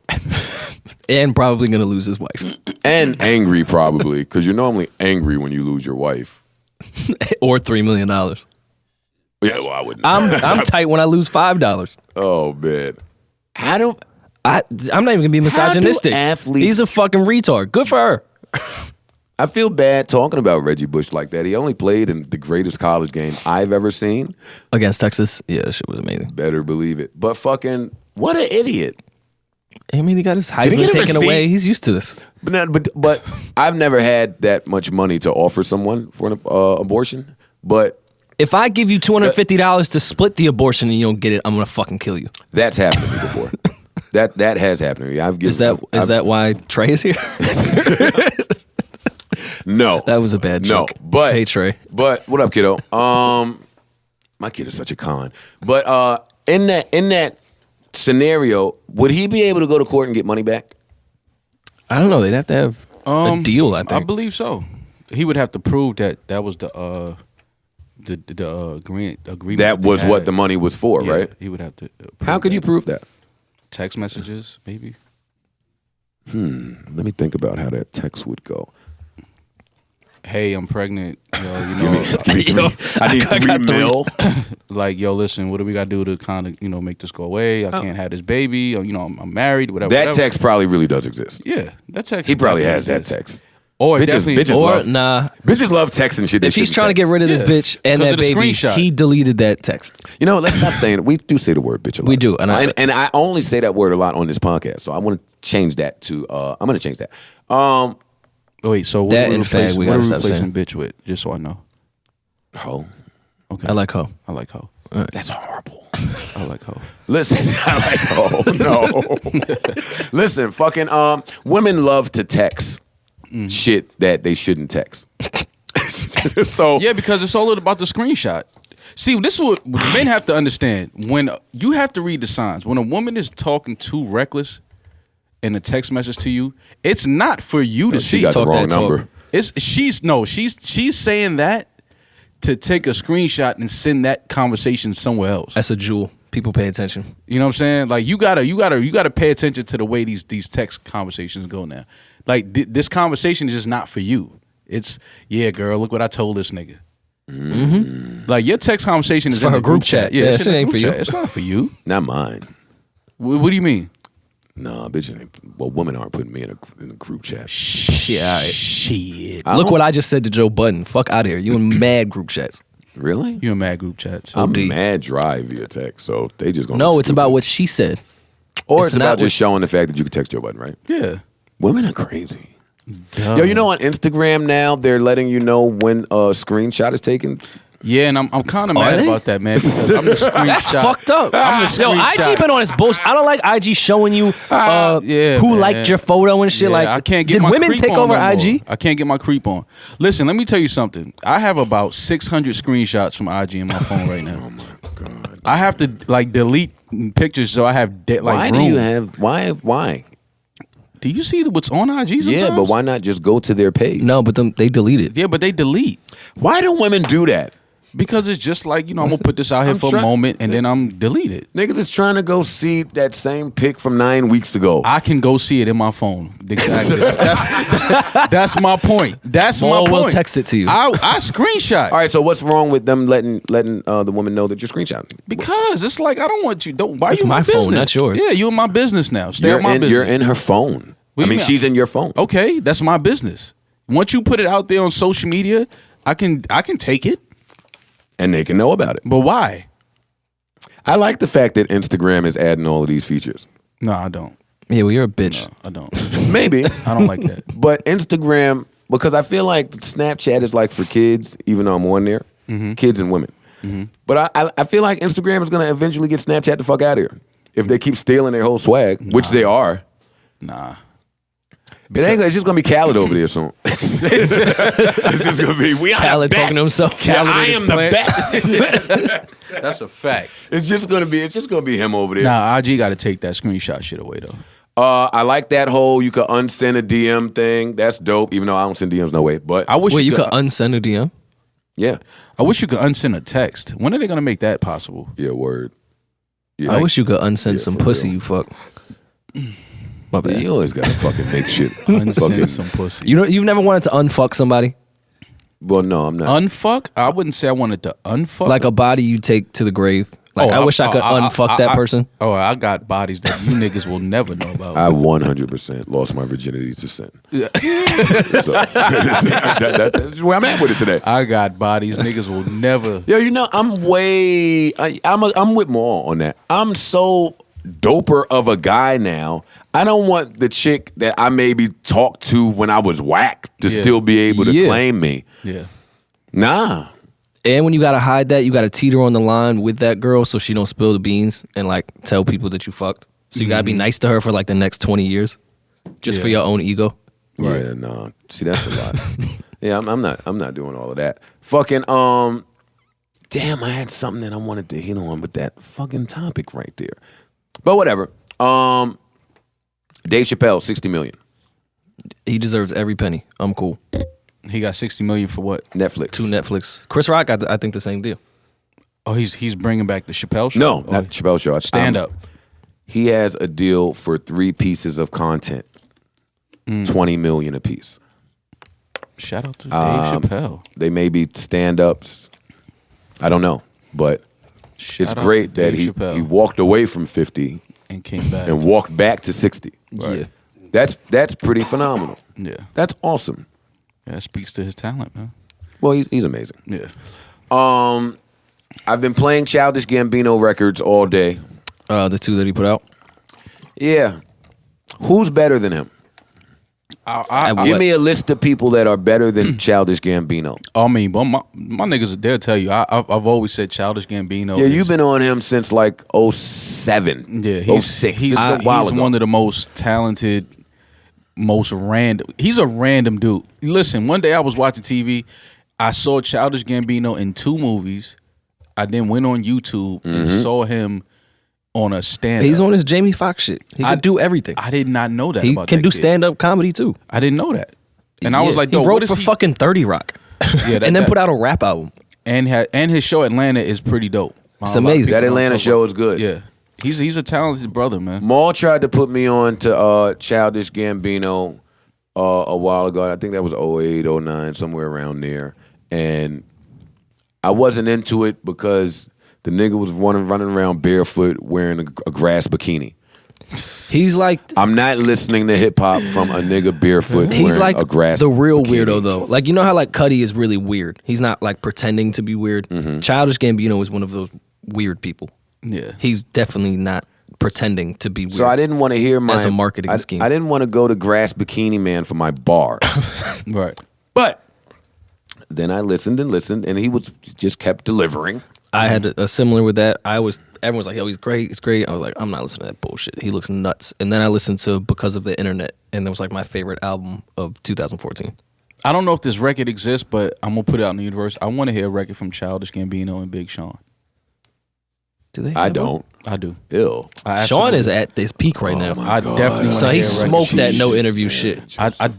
And probably gonna lose his wife. And angry probably, because you're normally angry when you lose your wife. Or $3 million. Yeah, well, I wouldn't. I'm tight when I lose $5. Oh man, I'm I'm not even gonna be misogynistic. athletes- He's a fucking retard. Good for her. I feel bad talking about Reggie Bush like that. He only played in the greatest college game I've ever seen. Against Texas, yeah, that shit was amazing. Better believe it. But fucking, what an idiot. I mean, he got his Did he Heisman get a taken receipt? away. He's used to this. But I've never had that much money to offer someone for an abortion. But If I give you $250 to split the abortion and you don't get it, I'm gonna fucking kill you. that's happened to me before. That has happened to me. I've given. Is that why Trey is here? No, That was a bad joke. No, but Hey, Trey. But what up, kiddo? My kid is such a con. But in that scenario, would he be able to go to court and get money back? I don't know. They'd have to have a deal. I think. I believe so. He would have to prove that was the agreement. That was they what had. the money was for, Yeah, right? He would have to. How could you prove that? Text messages, maybe. Let me think about how that text would go. Hey, I'm pregnant. Yo, Give me three. I need $3 million. like, yo, listen, what do we got to do to kind of, make this go away? I can't have this baby. Or, I'm married, whatever. That whatever. text probably really does exist. Yeah, that text. He probably has definitely that exists. text. Or Bitches- definitely. bitches Or love- nah. Bitches love texting shit. If he's trying to get rid of this Yeah. bitch and Because that of the baby, screenshot. he deleted that text. You know, let's stop saying it. We do say the word bitch a lot. We do, and I only say that word a lot on this podcast. So I want to change that to. I'm going to change that. Wait, so what That are we and fag, we what gotta are we stop replacing saying. bitch with? Just so I know. Ho. Okay. I like ho. I like hoe. That's horrible. I like hoe. Listen, I like ho. No. Listen, fucking women love to text shit that they shouldn't text. So Yeah, because it's all about the screenshot. See, this is what men have to understand. When you have to read the signs. When a woman is talking too reckless in a text message to you, it's not for you to she see. got the Talk wrong that talk. number. She's saying that to take a screenshot and send that conversation somewhere else. That's a jewel. People pay attention. You know what I'm saying? Like you gotta pay attention to the way these text conversations go now. Like this conversation is just not for you. It's girl, look what I told this nigga. Mm-hmm. Like your text conversation is for in her the group chat. Yeah, it's shit in the ain't group for you. chat. It's not for you. Not mine. What do you mean? Nah, bitch. Women aren't putting me in a group chat. Yeah, all right. Shit. Look what I just said to Joe Budden. Fuck out of here. You in mad group chats. Really? You in mad group chats. I'm OD. mad dry via text, so they just gonna. No, look it's about stupid. what she said. Or it's it's about not just what- showing the fact that you can text Joe Budden, right? Yeah. Women are crazy. Yo, you know on Instagram now they're letting you know when a screenshot is taken. Yeah, and I'm kind of mad they? about that, man. Because I'm the screenshot. That's fucked up. I'm the Yo, screenshot. IG been on his bullshit. I don't like IG showing you Yeah, who man. liked your photo and shit. Yeah, like, I can't get did my women creep take on over no more. IG? I can't get my creep on. Listen, let me tell you something. I have about 600 screenshots from IG in my phone right now. Oh my god! I have to delete pictures so I have Why do room. you have why? Do you see what's on IG sometimes? Yeah, but why not just go to their page? No, but they deleted. Yeah, but they delete. Why do women do that? Because it's just like, I'm going to put this out here I'm for a moment and then I'm delete it. Niggas is trying to go see that same pic from 9 weeks ago. I can go see it in my phone. Exactly. That's my point. That's my point. We'll text it to you. I screenshot. All right, so what's wrong with them letting the woman know that you're screenshotting? Because it's like, I don't want you. Why That's you in my phone, business? not yours. Yeah, you in my business now. Stay You're in my business. You're in her phone. What do you mean? She's in your phone. Okay, that's my business. Once you put it out there on social media, I can take it. And they can know about it. But why? I like the fact that Instagram is adding all of these features. No, I don't. Yeah, well, you're a bitch. No, I don't. Maybe. I don't like that. But Instagram, because I feel like Snapchat is like for kids, even though I'm on there, kids and women. But I feel like Instagram is going to eventually get Snapchat the fuck out of here. If they keep stealing their whole swag, which they are. Nah. It's just gonna be Khaled over there soon. It's just gonna be Khaled talking to himself. Yeah, I am the best. That's a fact. It's just gonna be him over there. Nah, IG got to take that screenshot shit away though. I like that whole you could unsend a DM thing. That's dope. Even though I don't send DMs no way, but I wish Wait, you could unsend a DM? yeah, I wish you could unsend a text. When are they gonna make that possible? yeah, word. Yeah, I wish you could unsend some for pussy, real. you fuck. My bad. You always gotta fucking make shit. Unsend fucking, some pussy. You've never wanted to unfuck somebody? well, no, I'm not. Unfuck? I wouldn't say I wanted to unfuck. Like a body you take to the grave. Like, I wish I could unfuck that person. Oh, I got bodies that you niggas will never know about. I 100% lost my virginity to sin. Yeah. So, that's where I'm at with it today. I got bodies niggas will never. Yo, I'm with Maul on that. I'm so doper of a guy now. I don't want the chick that I maybe talked to when I was whack to still be able to claim me. Yeah. Nah. And when you gotta hide that, you gotta teeter on the line with that girl so she don't spill the beans and like tell people that you fucked. So you gotta be nice to her for like the next 20 years, just for your own ego. Right, yeah, no. See, that's a lot. Yeah, I'm not doing all of that. Fucking damn, I had something that I wanted to hit on, but that fucking topic right there. But whatever. Dave Chappelle, 60 million. He deserves every penny. I'm cool. He got 60 million for what? Netflix. 2 Netflix. Chris Rock, I think the same deal. Oh, he's bringing back the Chappelle show? No, not Chappelle show. Stand up. He has a deal for 3 pieces of content. 20 million a piece. Shout out to Dave Chappelle. They may be stand-ups. I don't know. But Shout it's out great to that Dave he Chappelle. walked away from 50 and came back. and walked back to 60. Yeah. That's pretty phenomenal. Yeah. That's awesome. Yeah, that speaks to his talent, man. Well, he's amazing. Yeah. I've been playing Childish Gambino records all day. The 2 that he put out. Yeah. Who's better than him? Give me a list of people that are better than Childish Gambino. I mean, but my niggas, they'll tell you. I've always said Childish Gambino. Yeah, you've been on him since like 07. Yeah, he's 06. He's, It's a while ago. one of the most talented, most random. He's a random dude. Listen, one day I was watching TV. I saw Childish Gambino in 2 movies. I then went on YouTube and saw him on a stand-up. He's on his Jamie Foxx shit. He can do everything. I did not know that He about can that do kid. stand-up comedy too. I didn't know that. And I was like, he yo, wrote what is for he? fucking 30 Rock. Yeah, and then put out a rap album. And his show Atlanta is pretty dope. It's A lot of amazing. people That don't Atlanta talk show about- is good. Yeah. He's a talented brother, man. Maul tried to put me on to Childish Gambino a while ago. I think that was 08, 09, somewhere around there. And I wasn't into it because the nigga was running around barefoot wearing a grass bikini. He's like I'm not listening to hip hop from a nigga barefoot he's wearing like a grass the real bikini. weirdo though. Like you know how like Cudi is really weird. He's not like pretending to be weird. Childish Gambino is one of those weird people. Yeah. He's definitely not pretending to be weird. So I didn't want to hear my As a marketing scheme. I didn't want to go to Grass Bikini Man for my bars. Right. But then I listened, and he just kept delivering. I had a similar with that. Everyone was like, yo, he's great, it's great. I was like, I'm not listening to that bullshit. He looks nuts. And then I listened to Because of the Internet, and that was like my favorite album of 2014. I don't know if this record exists, but I'm gonna put it out in the universe. I want to hear a record from Childish Gambino and Big Sean. Do they? I don't. I do. Ew. Sean is at this peak right now. I definitely. So he smoked that no interview shit.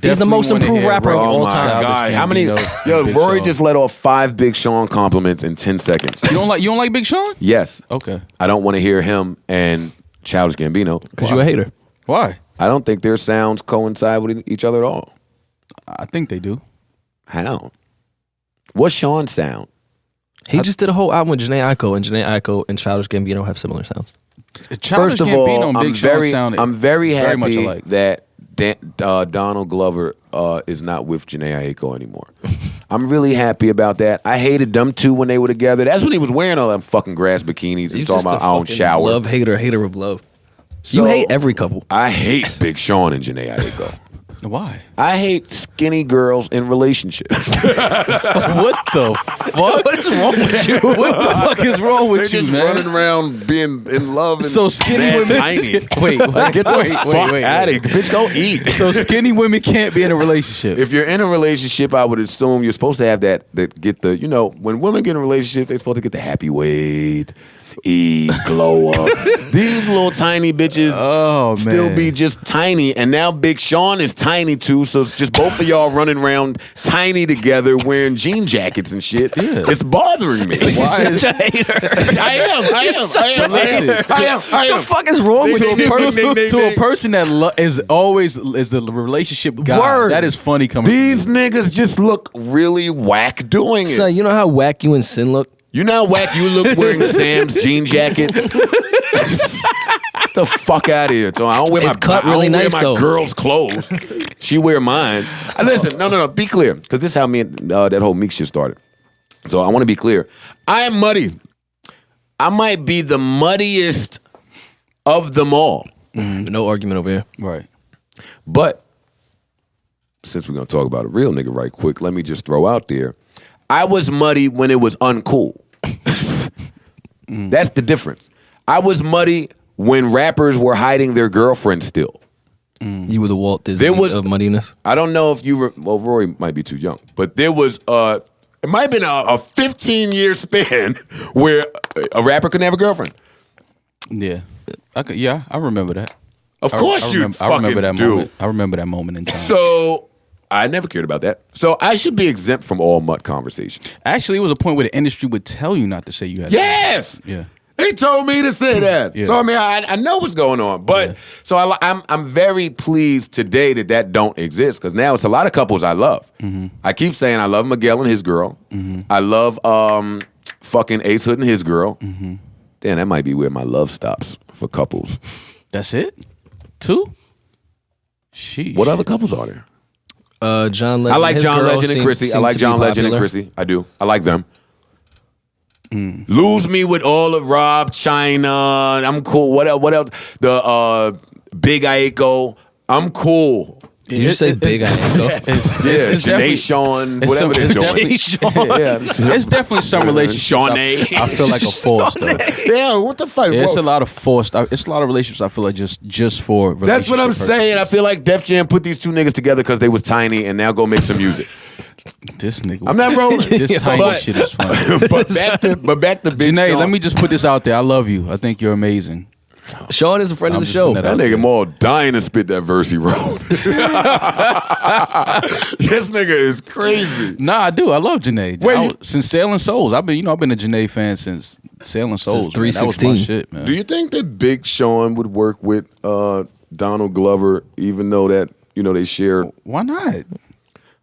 He's the most improved rapper of all time. God. How many? Yo, Rory just let off 5 Big Sean compliments in 10 seconds. You don't like Big Sean? Yes. Okay. I don't want to hear him and Childish Gambino. Because you a hater. Why? I don't think their sounds coincide with each other at all. I think they do. How? What's Sean's sound? He just did a whole album with Jhene Aiko, and Jhene Aiko and Childish Gambino have similar sounds. First of all, I'm very happy much alike. that Donald Glover is not with Jhene Aiko anymore. I'm really happy about that. I hated them two when they were together. That's when he was wearing all them fucking grass bikinis and talking about I don't shower. Love hater of love. So, you hate every couple. I hate Big Sean and Jhene Aiko. Why? I hate skinny girls in relationships. What the fuck? What's wrong with you? What the fuck is wrong with They're you, just man? running around being in love and So skinny mad women. tiny. Wait, Get the fuck out of here. Bitch, go eat. So skinny women can't be in a relationship. If you're in a relationship, I would assume you're supposed to have that get the, when women get in a relationship, they're supposed to get the happy weight, eat, glow up. These little tiny bitches still be just tiny. And now Big Sean is tiny too, so it's just both of y'all running around tiny together wearing jean jackets and shit. Yeah. It's bothering me. Why is such a hater? I am. What the fuck is wrong with you? To a person that is always the relationship guy. Word. That is funny coming. These niggas just look really whack doing it. So you know how whack you and Sin look? You know how whack you look wearing Sam's jean jacket? Get the fuck out of here. So I don't wear my girl's clothes. She wear mine. Listen, no. Be clear, because this is how me and that whole Meek shit started. So I want to be clear. I am muddy. I might be the muddiest of them all. No argument over here. Right. But since we're gonna talk about a real nigga right quick, let me just throw out there. I was muddy when it was uncool. That's the difference. I was muddy when rappers were hiding their girlfriends still. You were the Walt Disney of muddiness? I don't know if you were, well, Rory might be too young, but there was, it might have been a 15-year span where a rapper couldn't have a girlfriend. Yeah. I remember that. Of course you I remember that do. moment. I remember that moment in time. So I never cared about that. So I should be exempt from all mud conversations. Actually, it was a point where the industry would tell you not to say you had. Yes. Yeah. They told me to say that. Yeah. So I mean, I know what's going on. But so I'm very pleased today that don't exist, because now it's a lot of couples I love. I keep saying I love Miguel and his girl. I love fucking Ace Hood and his girl. Damn, that might be where my love stops for couples. That's it? 2? Sheesh. What other couples are there? John Legend. I like John Legend and Chrissy. I like John Legend and Chrissy. I do. I like them. Lose me with all of Rob, China. I'm cool. What else? The Big Aiko. I'm cool. Did you say Big Aiko? Yeah, Jhene Sean, whatever they're doing. It's definitely some relationships. Jhene. I feel like a forced though. Yeah, what the fuck? It's a lot of forced. It's a lot of relationships. I feel like just for. That's what I'm saying. I feel like Def Jam put these two niggas together because they was tiny, and now go make some music. This nigga. I'm not rolling. This tiny shit is funny. but back to Big Jhene, Sean. let me just put this out there. I love you. I think you're amazing. Sean is a friend of the just show. putting That nigga more dying to spit that verse he wrote. This nigga is crazy. Nah, I do. I love Jhene. Wait, Since Sailing Souls, I've been a Jhene fan since Sailing Souls. Since 316. Man. That was my shit, man. Do you think that Big Sean would work with Donald Glover, even though that they share? Why not?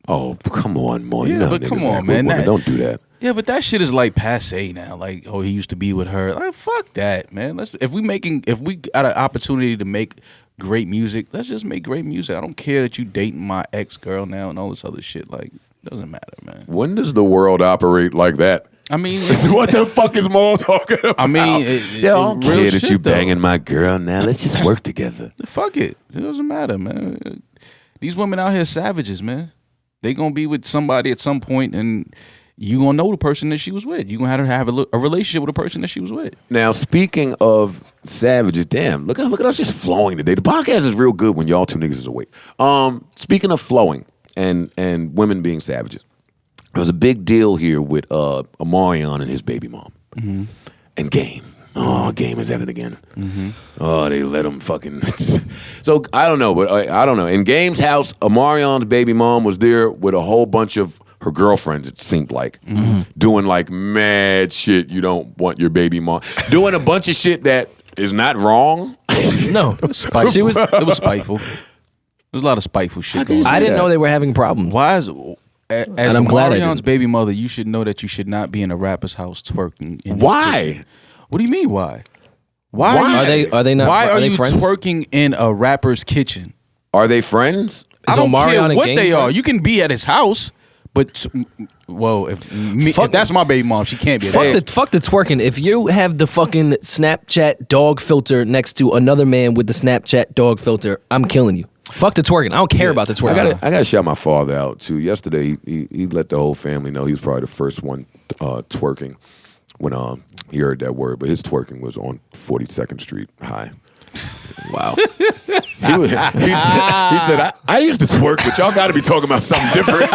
Oh, come on, more. Yeah, but come on, man. Don't do that. Yeah, but that shit is like passe now. Like, oh, he used to be with her. Like, fuck that, man. If we got an opportunity to make great music, let's just make great music. I don't care that you dating my ex girl now and all this other shit. Like, it doesn't matter, man. When does the world operate like that? I mean, what the fuck is Maul talking about? I mean, I don't care that you banging my girl now. Let's just work together. Fuck it. It doesn't matter, man. These women out here are savages, man. They gonna be with somebody at some point, and you gonna know the person that she was with. You gonna have a relationship with the person that she was with. Now, speaking of savages, damn, look at us just flowing today. The podcast is real good when y'all two niggas is awake. Speaking of flowing and women being savages, there was a big deal here with Omarion and his baby mom and Game. Oh, Game is at it again. Oh, they let him fucking. So I don't know, but I don't know. In Game's house, Omarion's baby mom was there with a whole bunch of her girlfriends. It seemed like doing like mad shit. You don't want your baby mom doing a bunch of shit that is not wrong. No, It was spiteful. There's a lot of spiteful shit going on. I didn't know they were having problems. Why is as I'm glad I Omarion's didn't. baby mother, you should know that you should not be in a rapper's house twerking. In his Why? kitchen. What do you mean? Why? Are they not? Why are they you friends? twerking in a rapper's kitchen? Are they friends? I don't Omarion care and what Game they are. friends? You can be at his house, but if that's my baby mom, she can't be. Fuck the twerking. If you have the fucking Snapchat dog filter next to another man with the Snapchat dog filter, I'm killing you. Fuck the twerking. I don't care about the twerking. I gotta shout my father out too. Yesterday, he let the whole family know he was probably the first one twerking when he heard that word. But his twerking was on 42nd Street High. Wow. He said, I used to twerk, but y'all got to be talking about something different.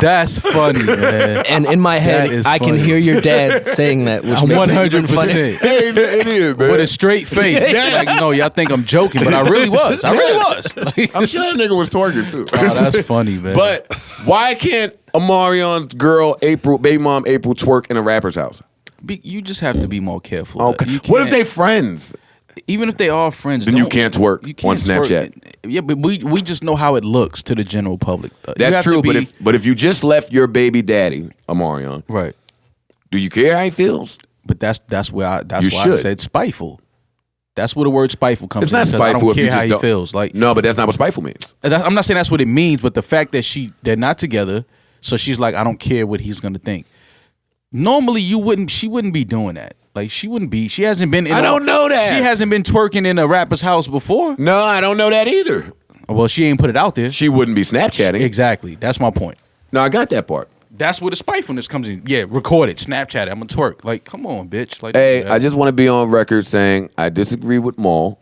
That's funny, man. And in my head, I can hear your dad saying that, which makes it even funny. 100%. Hey, it is, man. With a straight face. Yes. Like, no, y'all think I'm joking, but I really was. I really was. Like, I'm sure that nigga was twerking too. oh, that's funny, man. But why can't Omarion's girl, baby mom April, twerk in a rapper's house? You just have to be more careful. Okay. You What if can't- they friends? Even if they are friends, Then you can't twerk on Snapchat. Yeah, but we just know how it looks to the general public. You That's have to true, be- but if you just left your baby daddy, Omarion, right. do you care how he feels? But that's why I should. said spiteful. That's where the word spiteful comes It's from. not because spiteful I don't if you care how just he don't. feels. Like No, but that's not what spiteful means. I'm not saying that's what it means, but the fact that they're not together, so she's like, I don't care what he's gonna think. Normally, she wouldn't be doing that. Like she hasn't been. I don't know that. She hasn't been twerking in a rapper's house before. No, I don't know that either. Well, she ain't put it out there. She wouldn't be Snapchatting. Exactly. That's my point. No, I got that part. That's where the spitefulness comes in. Yeah, record it, Snapchat it. I'm gonna twerk. Like, come on, bitch. Like, Hey, I just want to be on record saying I disagree with Maul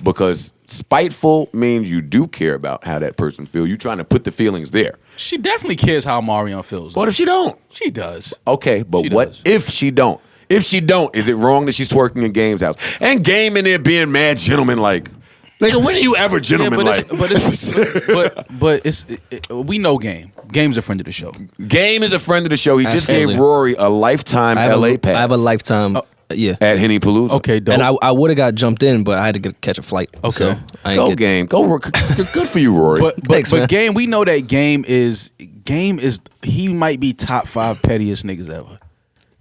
because spiteful means you do care about how that person feels. You're trying to put the feelings there. she definitely cares how Marion feels. What if she don't? She does. Okay, but She what does. if she don't? If she don't, is it wrong that she's twerking in Game's house? And Game in there being mad gentleman like. Nigga, when are you ever gentleman like? We know Game. Game's a friend of the show. Game is a friend of the show. He just Absolutely. gave Rory a lifetime LA pass. I have a lifetime. Yeah. At Henny Palooza. Okay, dope. And I would have got jumped in, but I had to catch a flight. Okay. So I ain't Go get- Game. Go. Good for you, Rory. But Thanks, man. Game, we know that Game is he might be top 5 pettiest niggas ever.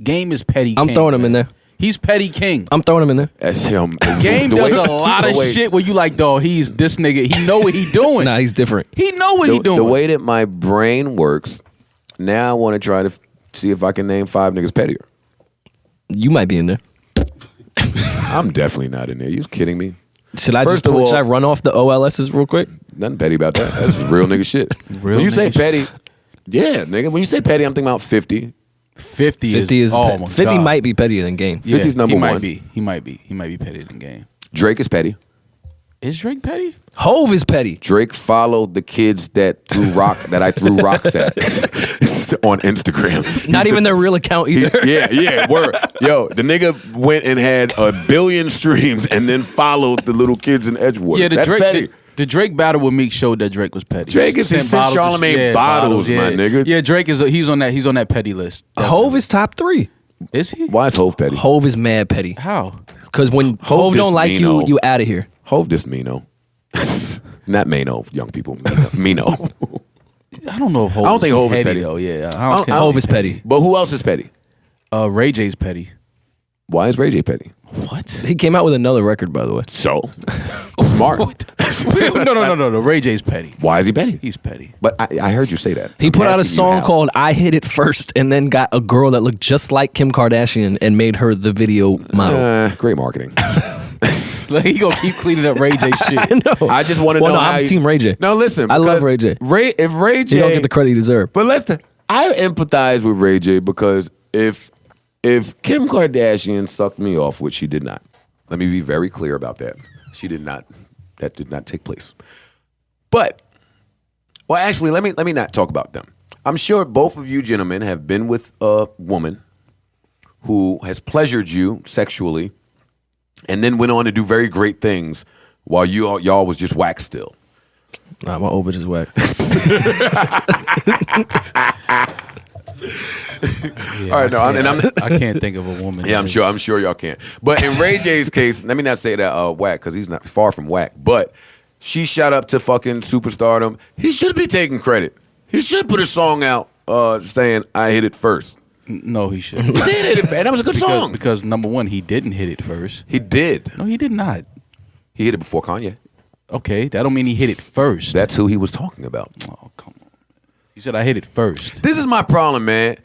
Game is petty. I'm king, throwing him man. in there. He's petty king. I'm throwing him in there. That's him. Game does a lot of shit where you like, dog, he's this nigga. He know what he doing. Nah, he's different. He know what he doing. The way that my brain works, now I want to try to see if I can name 5 niggas pettier. You might be in there. I'm definitely not in there. You kidding me? Should I First of all- should I run off the OLSs real quick? Nothing petty about that. That's real nigga shit. Real when you say nigga shit. petty, yeah, nigga. When you say petty, I'm thinking about 50. 50 50 is oh my 50 God. might be pettier than Game. 50's number he one. Might be. He might be pettier than Game. Drake is petty. Is Drake petty? Hove is petty. Drake followed the kids that I threw rocks at on Instagram. Not even their real account either. Yeah, word. Yo, the nigga went and had 1 billion streams and then followed the little kids in Edgewater. Yeah, That's petty. the Drake battle with Meek showed that Drake was petty. Drake is Sent he sent bottles to- Charlamagne bottles, yeah. my nigga. Yeah, Drake is he's on that petty list. Hove is top 3. Is he? Why is Hove petty? Hove is mad petty. How? Because when Hove Hove don't is like mean-o. you out of here. Hove this Mino. Not Mano, young people. Mino. I don't know if Hov I don't think Hov is petty petty. though. Yeah, I don't- Hove is petty. But who else is petty? Ray J's petty. Why is Ray J petty? What? He came out with another record, by the way. So smart. No. Ray J's petty. Why is he petty? He's petty. But I heard you say that. He I'm put out a asking you song how. called I Hit It First and then got a girl that looked just like Kim Kardashian and made her the video model. Great marketing. Like, he gonna keep cleaning up Ray J shit. I know. I just want to Well, know no, how I'm he's- Team Ray J. No, listen. I love because Ray J. If Ray J, He don't get the credit he deserves. But listen, I empathize with Ray J because if Kim Kardashian sucked me off, which she did not, let me be very clear about that. She did not. That did not take place. But, well, actually, let me not talk about them. I'm sure both of you gentlemen have been with a woman who has pleasured you sexually and then went on to do very great things while y'all was just whack still? Nah, my old bitch is whack. Yeah, All right, no, I can't think of a woman. Yeah, I'm sure y'all can't. But in Ray J's case, let me not say that whack, because he's not far from whack. But she shot up to fucking superstardom. He should be taking credit. He should put a song out saying I hit it first. No, he shouldn't. He did hit it, and that was a good song. Because number one, he didn't hit it first. He did. No, he did not. He hit it before Kanye. Okay, that don't mean he hit it first. That's who he was talking about. Oh, come on. He said I hit it first. This is my problem, man.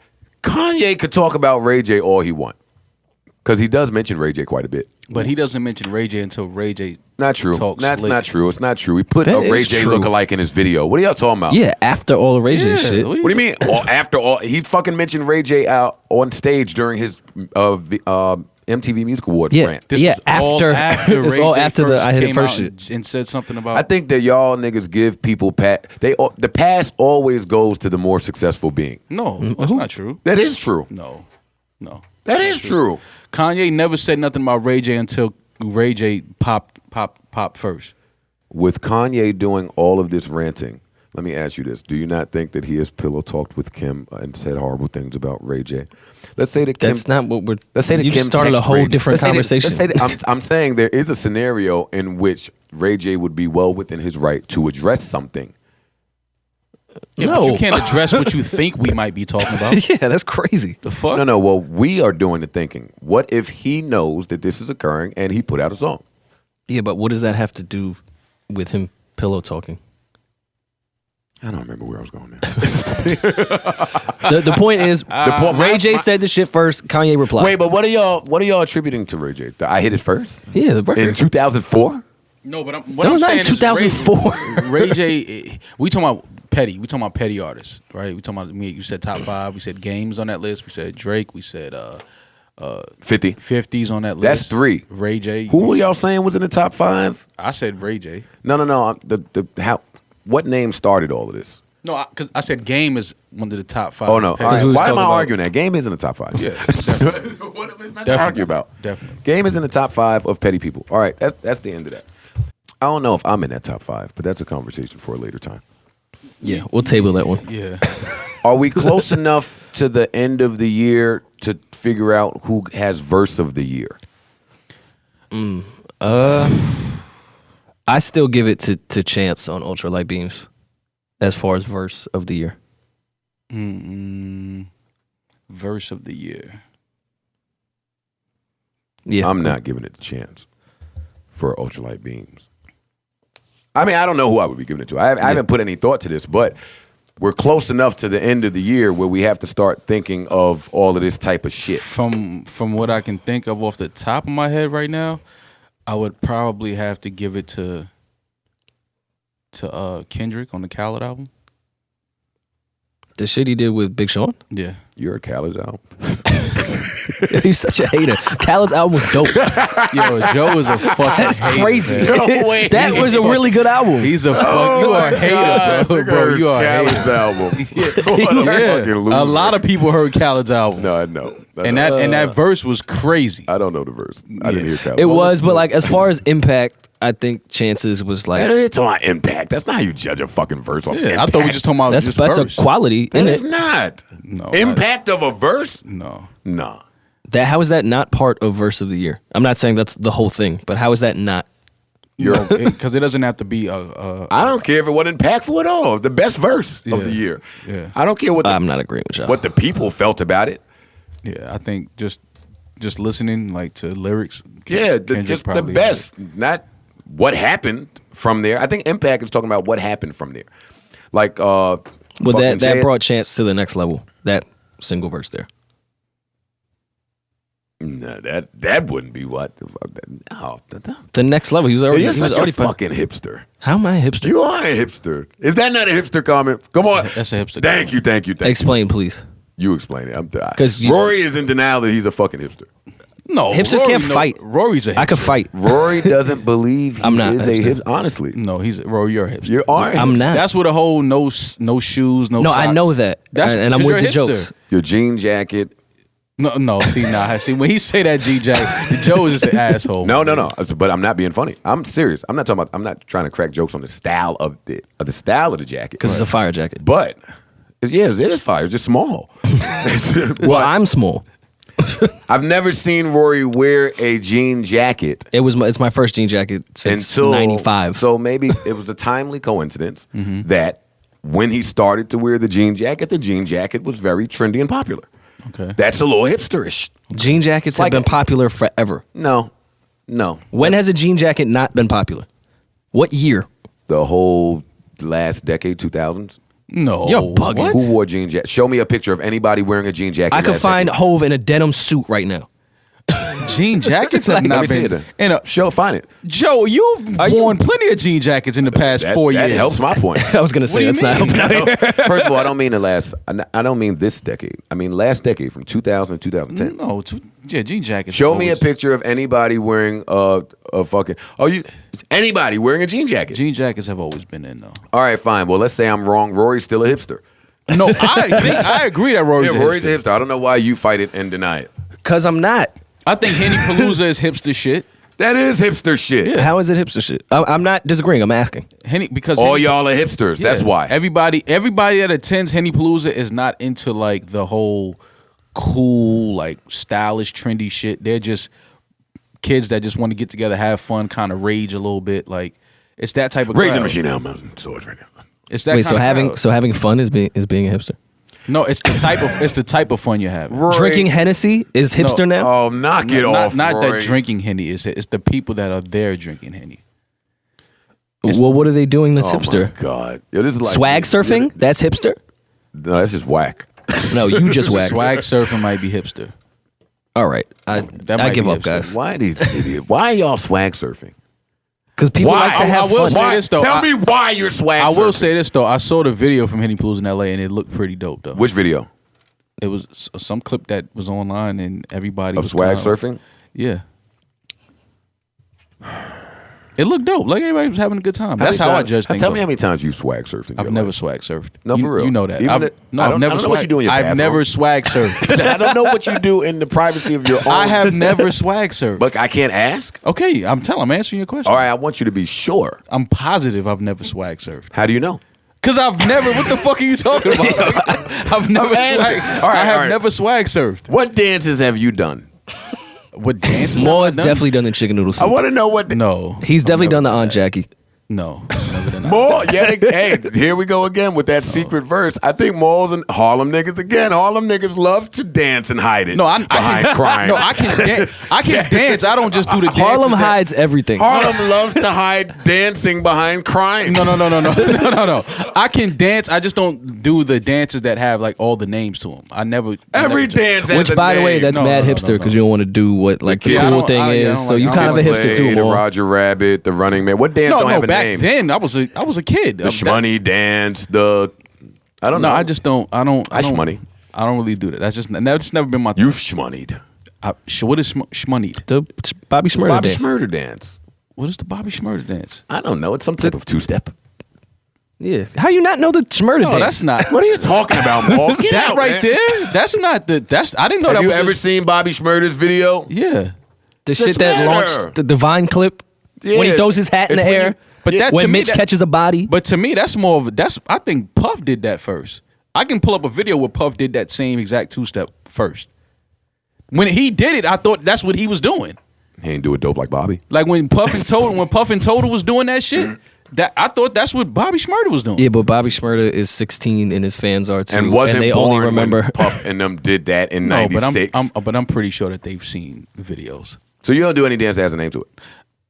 Kanye could talk about Ray J all he want, because he does mention Ray J quite a bit. But he doesn't mention Ray J until Ray J Not true. talks That's slick. not true. It's not true. He put That a Ray is J true. lookalike in his video. What are y'all talking about? Yeah, after all the Ray J Yeah, shit. what What do you mean? After all, he fucking mentioned Ray J out on stage during his MTV Music Awards Yeah. rant. This Yeah, was all after- after it's Ray all J after the first I hit it came first out and said something about. I think that y'all niggas give people the past always goes to the more successful being. No, that's not true. That is true. No. That is true. Kanye never said nothing about Ray J until Ray J popped first. With Kanye doing all of this ranting, let me ask you this: do you not think that he has pillow talked with Kim and said horrible things about Ray J? Let's say that Kim. That's not what we're. Let's say that you Kim just started a text whole Ray J. different conversation. Let's say that I'm saying there is a scenario in which Ray J would be well within his right to address something. Yeah, No. but you can't address what you think we might be talking about. Yeah, that's crazy. The fuck? No. Well, we are doing the thinking. What if he knows that this is occurring and he put out a song? Yeah, but what does that have to do with him pillow talking? I don't remember where I was going there. The point is, Ray J said the shit first. Kanye replied. Wait, but what are y'all attributing to Ray J? I hit it first Yeah, the record. in 2004. No, but That was not in 2004. Ray J, we talking about petty. We talking about petty artists, right? We talking about me. You said top 5. We said Games on that list. We said Drake. We said 50. 50s on that list. That's 3. Ray J. Who were y'all saying was in the top 5? I said Ray J. No. What name started all of this? No, because I said Game is one of the top 5. Oh no! All petty right. we was Why am I talking about- arguing that? Game is in the top 5. Yeah, What is not to argue about? Definitely. Game is in the top 5 of petty people. All right, that's the end of that. I don't know if I'm in that top 5, but that's a conversation for a later time. Yeah, we'll table that one. Yeah. Are we close enough to the end of the year to figure out who has verse of the year? I still give it to Chance on Ultralight Beams as far as verse of the year. Verse of the year. Yeah, I'm not giving it a chance for Ultralight Beams. I mean, I don't know who I would be giving it to. I haven't put any thought to this, but we're close enough to the end of the year where we have to start thinking of all of this type of shit. From what I can think of off the top of my head right now, I would probably have to give it to Kendrick on the Khaled album. The shit he did with Big Sean. Yeah. You're a Khaled's album. He's such a hater. Khaled's album was dope. Yo, Joe is a fucking That's hater, crazy. man. No way. That was a really good album. He's a fuck. You are a hater, bro. You are a hater. Khaled's album. Yeah. Fucking loser. A lot of people heard Khaled's album. No, I know. And that verse was crazy. I don't know the verse. I didn't hear Khaled. It was, but like as far as impact, I think Chances was like It's on impact. That's not how you judge a fucking verse off Yeah, impact. I thought we just talking about that's just a verse. quality in It's it. not. No, Impact of a verse? No. Nah. That how is that not part of verse of the year? I'm not saying that's the whole thing, but how is that not? Because it doesn't have to be I don't care if it wasn't impactful at all. The best verse of the year. Yeah. I don't care I'm not agreeing with y'all. what the people felt about it. Yeah, I think just listening like to lyrics. Yeah, Kendrick just the probably best. Not what happened from there. I think impact is talking about what happened from there. Like Well, fucking that Jay- brought Chance to the next level. That single verse there. No, that wouldn't be what the fuck. No, The next level. He was already. you're he was such a already fucking hipster. How am I a hipster? You are a hipster. Is that not a hipster comment? Come on. That's a hipster Thank you. Explain, please. You explain it. 'Cause you- Rory is in denial that he's a fucking hipster. No, Hipsters Rory, can't fight. Rory's a hipster. I could fight. Rory doesn't believe he I'm not is a a hipster. hipster. Honestly, No, Rory, you're a hipster. you are. a I'm hipster. not. That's what the whole no shoes, no No, socks. I know that. That's and I'm because with the you're a hipster. jokes. Your jean jacket No. See, when he say that, GJ, Joe is just an asshole. No. But I'm not being funny. I'm serious. I'm not talking about. I'm not trying to crack jokes on the style of the style of the jacket. Because it's a fire jacket. But it is fire. It's just small. Well, I'm small. I've never seen Rory wear a jean jacket. It's my first jean jacket since '95. So maybe it was a timely coincidence that when he started to wear the jean jacket was very trendy and popular. Okay, that's a little hipsterish. Jean jackets have been popular forever. No. When has a jean jacket not been popular? What year? The whole last decade, 2000s. No, you're bugging. Who wore jean jacket? Show me a picture of anybody wearing a jean jacket. I could find Hove in a denim suit right now. Jean jackets have not been. Find it. Joe, you've worn plenty of jean jackets in the past 4 years. That helps my point. I was gonna say that's not helping out here. First of all, I don't mean the last. I don't mean this decade. I mean last decade, from 2000 to 2010. No, jean jackets. Show me a picture of anybody wearing a fucking. Anybody wearing a jean jacket? Jean jackets have always been in though. All right, fine. Well, let's say I'm wrong. Rory's still a hipster. No, I agree that Rory's a hipster. I don't know why you fight it and deny it. Because I'm not. I think Henny Palooza is hipster shit. That is hipster shit. Yeah. How is it hipster shit? I'm not disagreeing. I'm asking. Because all y'all are hipsters. Yeah. That's why. Everybody that attends Henny Palooza is not into like the whole cool, like stylish, trendy shit. They're just kids that just want to get together, have fun, kind of rage a little bit. Like it's that type of raging machine out mountain swords right now. It's that. Wait, so having fun is being a hipster? No, it's the type of fun you have. Rory. Drinking Hennessy is hipster now? Oh, knock it off, Not Rory. that drinking Henny is. It's the people that are there drinking Henny. Well, what are they doing that's hipster? Oh my God, this is like swag surfing? That's hipster? No, that's just whack. No, you just whack. Swag surfing might be hipster. All right, I give up, guys. Why these idiots? Why are y'all swag surfing? Because people like to have fun. Say this, though. Tell me why you're swag surfing. I will say this though. I saw the video from Henny Palooza in LA and it looked pretty dope though. Which video? It was some clip that was online and everybody was swag surfing. Yeah, it looked dope. Like everybody was having a good time. That's how I judge things. Tell me how many times you swag surfed. I've never swag surfed. No, for real. You know that. I've never. I don't know what you do in your bathroom. I've never swag surfed. I don't know what you do in the privacy of your own. I have never swag surfed. But I can't ask. Okay, I'm answering your question. All right, I want you to be sure. I'm positive I've never swag surfed. How do you know? Because I've never. What the fuck are you talking about? I've never. I have never swag surfed. What dances have you done? What dances? Maul has definitely done the chicken noodle soup. I want to know what. No, he's definitely done the Aunt Jackie. No, never done that. Maul, hey, here we go again with that secret verse. I think Maul's and Harlem niggas again. Harlem niggas love to dance and hide it. Behind crime. No, I can dance. I can dance. I don't just do the dance. Harlem hides everything. Harlem loves to hide dancing behind crime. No. I can dance. I just don't do the dances that have like all the names to them. I never. Every dance has Which, by the way, that's mad hipster because you don't want to do what like the cool thing is. So you kind of a hipster too, the Maul. Roger Rabbit, the Running Man. What dance don't have a name? Back then, I was a kid. The shmoney dance. I don't know. I just don't. I don't really do that. That's never been my thing. You've shmoneyed. What is shmoneyed? The Bobby Shmurda dance. What is the Bobby Shmurda dance? I don't know. It's some type of two-step. Yeah. How you not know the Shmurda dance? No, that's not. What are you talking about, Maul? That right there? That's not the. I didn't know that. Have you ever seen Bobby Shmurda's video? Yeah. The shit that launched the Vine clip when he throws his hat in the air. But that, when Mitch catches a body. But to me, that's more of I think Puff did that first. I can pull up a video where Puff did that same exact two-step first. When he did it, I thought that's what he was doing. He ain't do it dope like Bobby. Like when Puff and Total was doing that shit, I thought that's what Bobby Shmurda was doing. Yeah, but Bobby Shmurda is 16 and his fans are too. And wasn't they born only remember when Puff and them did that in 96. But I'm pretty sure that they've seen videos. So you don't do any dance that has a name to it?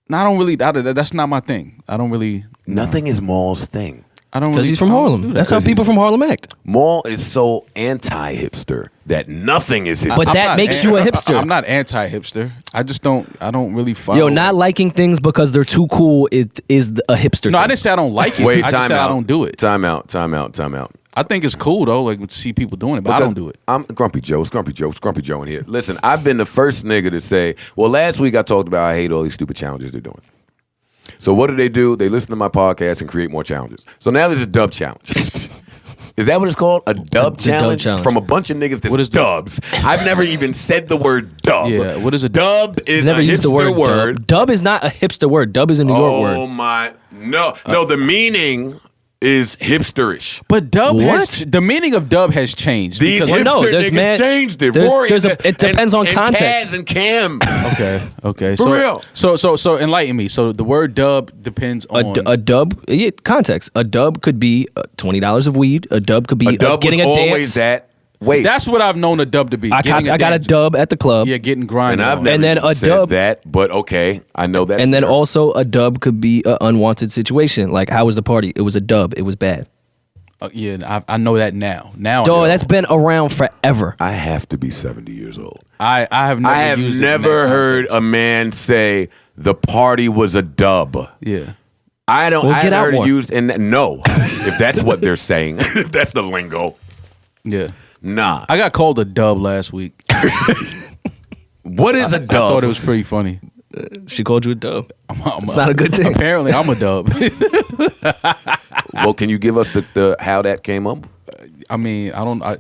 No, I don't really. That's not my thing. I don't really. Nothing is Maul's thing. I don't because really, he's from Harlem. That's how people from Harlem act. Maul is so anti-hipster that nothing is his. But that makes you a hipster. I'm not anti-hipster. I just don't. I don't really follow. Yo, not liking things because they're too cool is a hipster. No, thing. I didn't say I don't like it. Wait, I just said I don't do it. Time out. I think it's cool though, like to see people doing it, but I don't do it. I'm Grumpy Joe in here. Listen, I've been the first nigga to say, well, last week I talked about I hate all these stupid challenges they're doing. So what do? They listen to my podcast and create more challenges. So now there's a dub challenge. Is that what it's called? A dub The dub challenge? challenge. From a bunch of niggas that's What is the- dubs. I've never even said the word dub. Yeah, what is a dub? Is Never a used the hipster word dub. Dub is not a hipster word. Dub is a New York word. Oh my, no, the meaning is hipsterish. But dub What? the meaning of dub has changed. These because- hipster no, there's niggas changed it. there's- Rory, there's it depends on and context. Kaz and Cam. Okay. For real. So enlighten me. So the word dub depends on A dub, context. A dub could be $20 of weed. A dub could be A dub getting was a always dance. that. Wait, That's what I've known a dub to be. I got a dance. dub at the club. Yeah, getting grinded. and I've on. never And then even a said dub- that, but okay, I know that. And then also a dub could be an unwanted situation. Like, how was the party? It was a dub. It was bad. Yeah, I know that now. Now, Dog, that's been around forever. I have to be 70 years old. I have never. I have used it in never that heard a context. man say the party was a dub. Yeah. I don't. Well, I get haven't out heard it more. used in no. If that's what they're saying, if that's the lingo. Yeah. Nah. I got called a dub last week. What is a I dub? thought it was pretty funny. She called you a dub. I'm It's not a good thing. Apparently, I'm a dub. Well, can you give us the how that came up? I mean,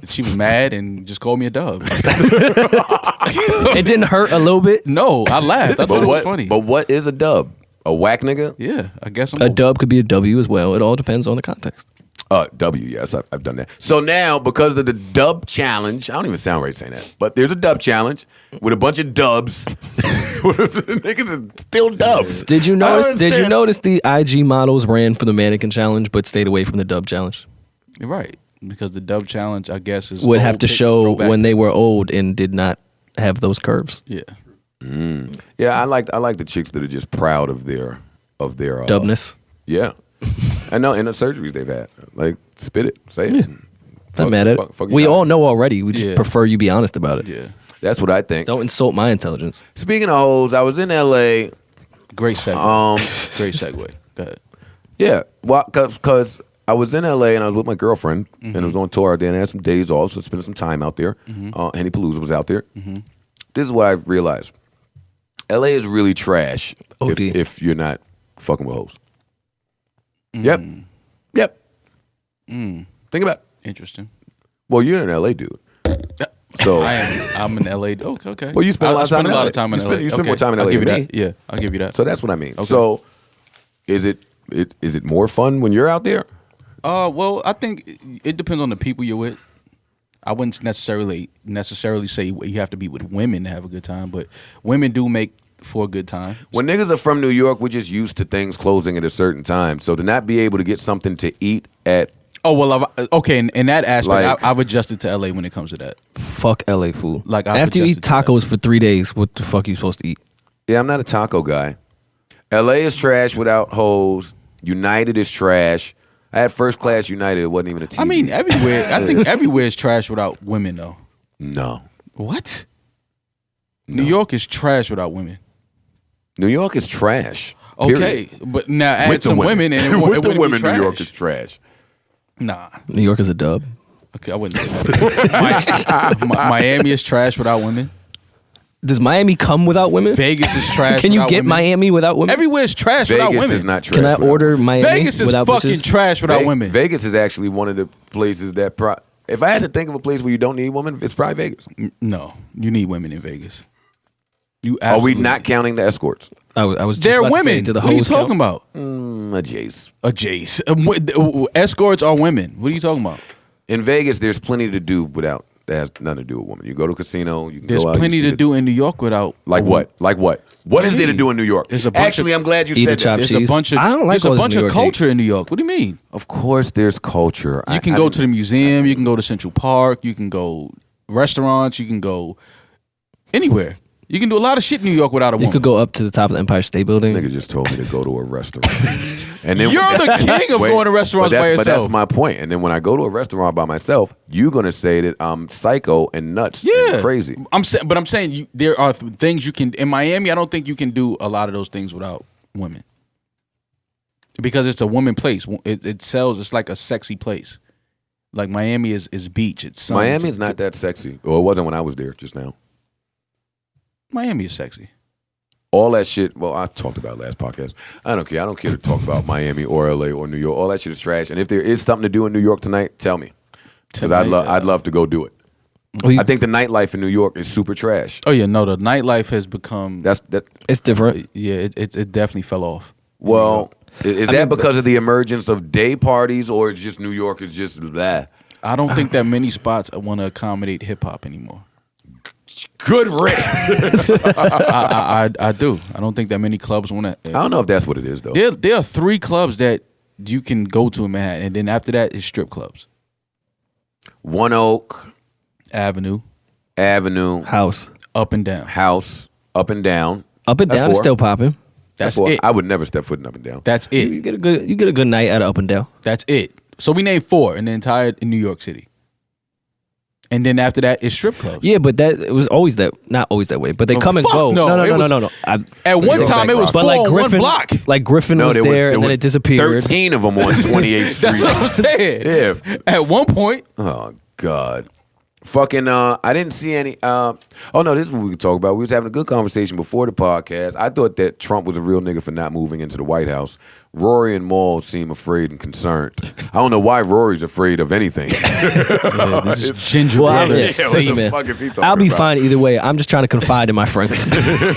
she was mad and just called me a dub. It didn't hurt a little bit. No, I laughed. I thought it was funny. But what is a dub? A whack nigga? Yeah, I guess I'm A dub could be a W as well. It all depends on the context. W, yes, I've done that. So now, because of the dub challenge, I don't even sound right saying that, but there's a dub challenge with a bunch of dubs. Niggas is still dubs. Did you I don't notice? Did you understand. notice the IG models ran for the mannequin challenge but stayed away from the dub challenge? You're right. Because the dub challenge, I guess, is Would old have to pics, show throwback when they pics. were old and did not have those curves. Yeah. Yeah, I like the chicks that are just proud of their Dubness. Yeah, I know. And the surgeries they've had, like spit it, say it. Not mad at it. fuck We you all guys. know already. We just Yeah. prefer you be honest about it. Yeah. That's what I think. Don't insult my intelligence. Speaking of hoes, I was in L.A. Great segue. Great segue. Go ahead. Yeah, well, cause I was in LA and I was with my girlfriend and I was on tour out there and I had some days off, so spending some time out there. Henny Palooza was out there. This is what I realized: LA is really trash OD. if you're not fucking with hoes. Yep. Think about it. Interesting. Well, you're an LA dude, so I'm in LA. Okay. Well, you spend a lot of time I spend in a lot LA. of time in You LA. spend- you spend Okay. more time in I'll LA give you than that. Yeah, I'll give you that. so that's what I mean. Okay. So, is it more fun when you're out there? Well, I think it depends on the people you're with. I wouldn't necessarily say you have to be with women to have a good time, but women do make for a good time. When niggas are from New York, we're just used to things closing at a certain time. So to not be able to get something to eat at Oh well, okay. In that aspect, Like- I've adjusted to LA when it comes to that. Fuck LA food. Like, I've after you eat adjusted to that. tacos for 3 days, what the fuck are you supposed to eat? Yeah, I'm not a taco guy. LA is trash without hoes. United is trash. I had first class United. It wasn't even a TV. I mean, everywhere. I think everywhere is trash without women, though. no. What? New York is trash without women. New York is trash. Okay, period. but now add With the some women. women and it, With it the wouldn't women, be New York trash. is trash. Nah. New York is a dub. Okay, I wouldn't say that. Miami is trash without women. Does Miami come without women? Vegas is trash. Can you without get women. Miami without women? Everywhere is trash without Vegas women. is not trash. Can I without order women. Miami Vegas is without fucking bitches? trash without women. Vegas is actually one of the places that. If I had to think of a place where you don't need women, it's probably Vegas. No, you need women in Vegas. You Are we absolutely not counting the escorts? I was just They're about to say, women. do the What are you hoes talking count? about? A Jace. A Jace. Escorts are women. What are you talking about? In Vegas, there's plenty to do without. That has nothing to do with women. You go to a casino. You can There's go out. plenty to do in New York without. Like what? Like what? What is there to do in New York? There's a bunch Actually, of- I'm glad you Eat a said chop that. There's cheese. a bunch of. I don't like There's a all this bunch New of York culture in New York. What do you mean? Of course, there's culture. You can go to the museum. You can go to Central Park. You can go restaurants. You can go anywhere. You can do a lot of shit in New York without a You woman. could go up to the top of the Empire State Building. Nigga just told me to go to a restaurant. And then You're the king of going to restaurants but by But yourself. that's my point. And then when I go to a restaurant by myself, you're gonna say that I'm psycho and nuts, Yeah, and crazy. I'm saying there are things you can in Miami. I don't think you can do a lot of those things without women because it's a woman place. It sells. It's like a sexy place. Like Miami is beach. It's sun. Miami is not that sexy. Or it wasn't when I was there just now. Miami is sexy. All that shit. Well, I talked about it last podcast. I don't care to talk about Miami or LA or New York. All that shit is trash. And if there is something to do in New York tonight, tell me. Because I'd love to go do it. I think the nightlife in New York is super trash. Oh yeah, no, the nightlife has become It's different. Yeah, it definitely fell off. Well, is that because of the emergence of day parties, or it's just New York is just that? I don't think that many spots want to accommodate hip hop anymore. Good riddance. I do. I don't think that many clubs want to. I don't know if that's what it is though. There are 3 clubs that you can go to in Manhattan, and then after that is strip clubs. One Oak Avenue, House. up and down. House, up and down. Up and That's down is 4. still popping. That's Four. it. I would never step foot in up and down. That's it. You get a good night at Up and Down. That's it. So we named 4 in the entire in New York City. And then after that is strip clubs. Yeah, but it was always not always that way. But they come and fuck go. no. No. At one time it was 4 on one block. Like Griffin was there, and then it disappeared. 13 of them on 28th Street. That's what I'm saying. Yeah. At one point. Oh God. Fucking I didn't see any oh no, this is what we could talk about. We was having a good conversation before the podcast. I thought that Trump was a real nigga for not moving into the White House. Rory and Maul seem afraid and concerned. I don't know why Rory's afraid of anything. Yeah, this is gingerbread. Well, what the fuck is he talking I'll be about? fine either way. I'm just trying to confide in my friends.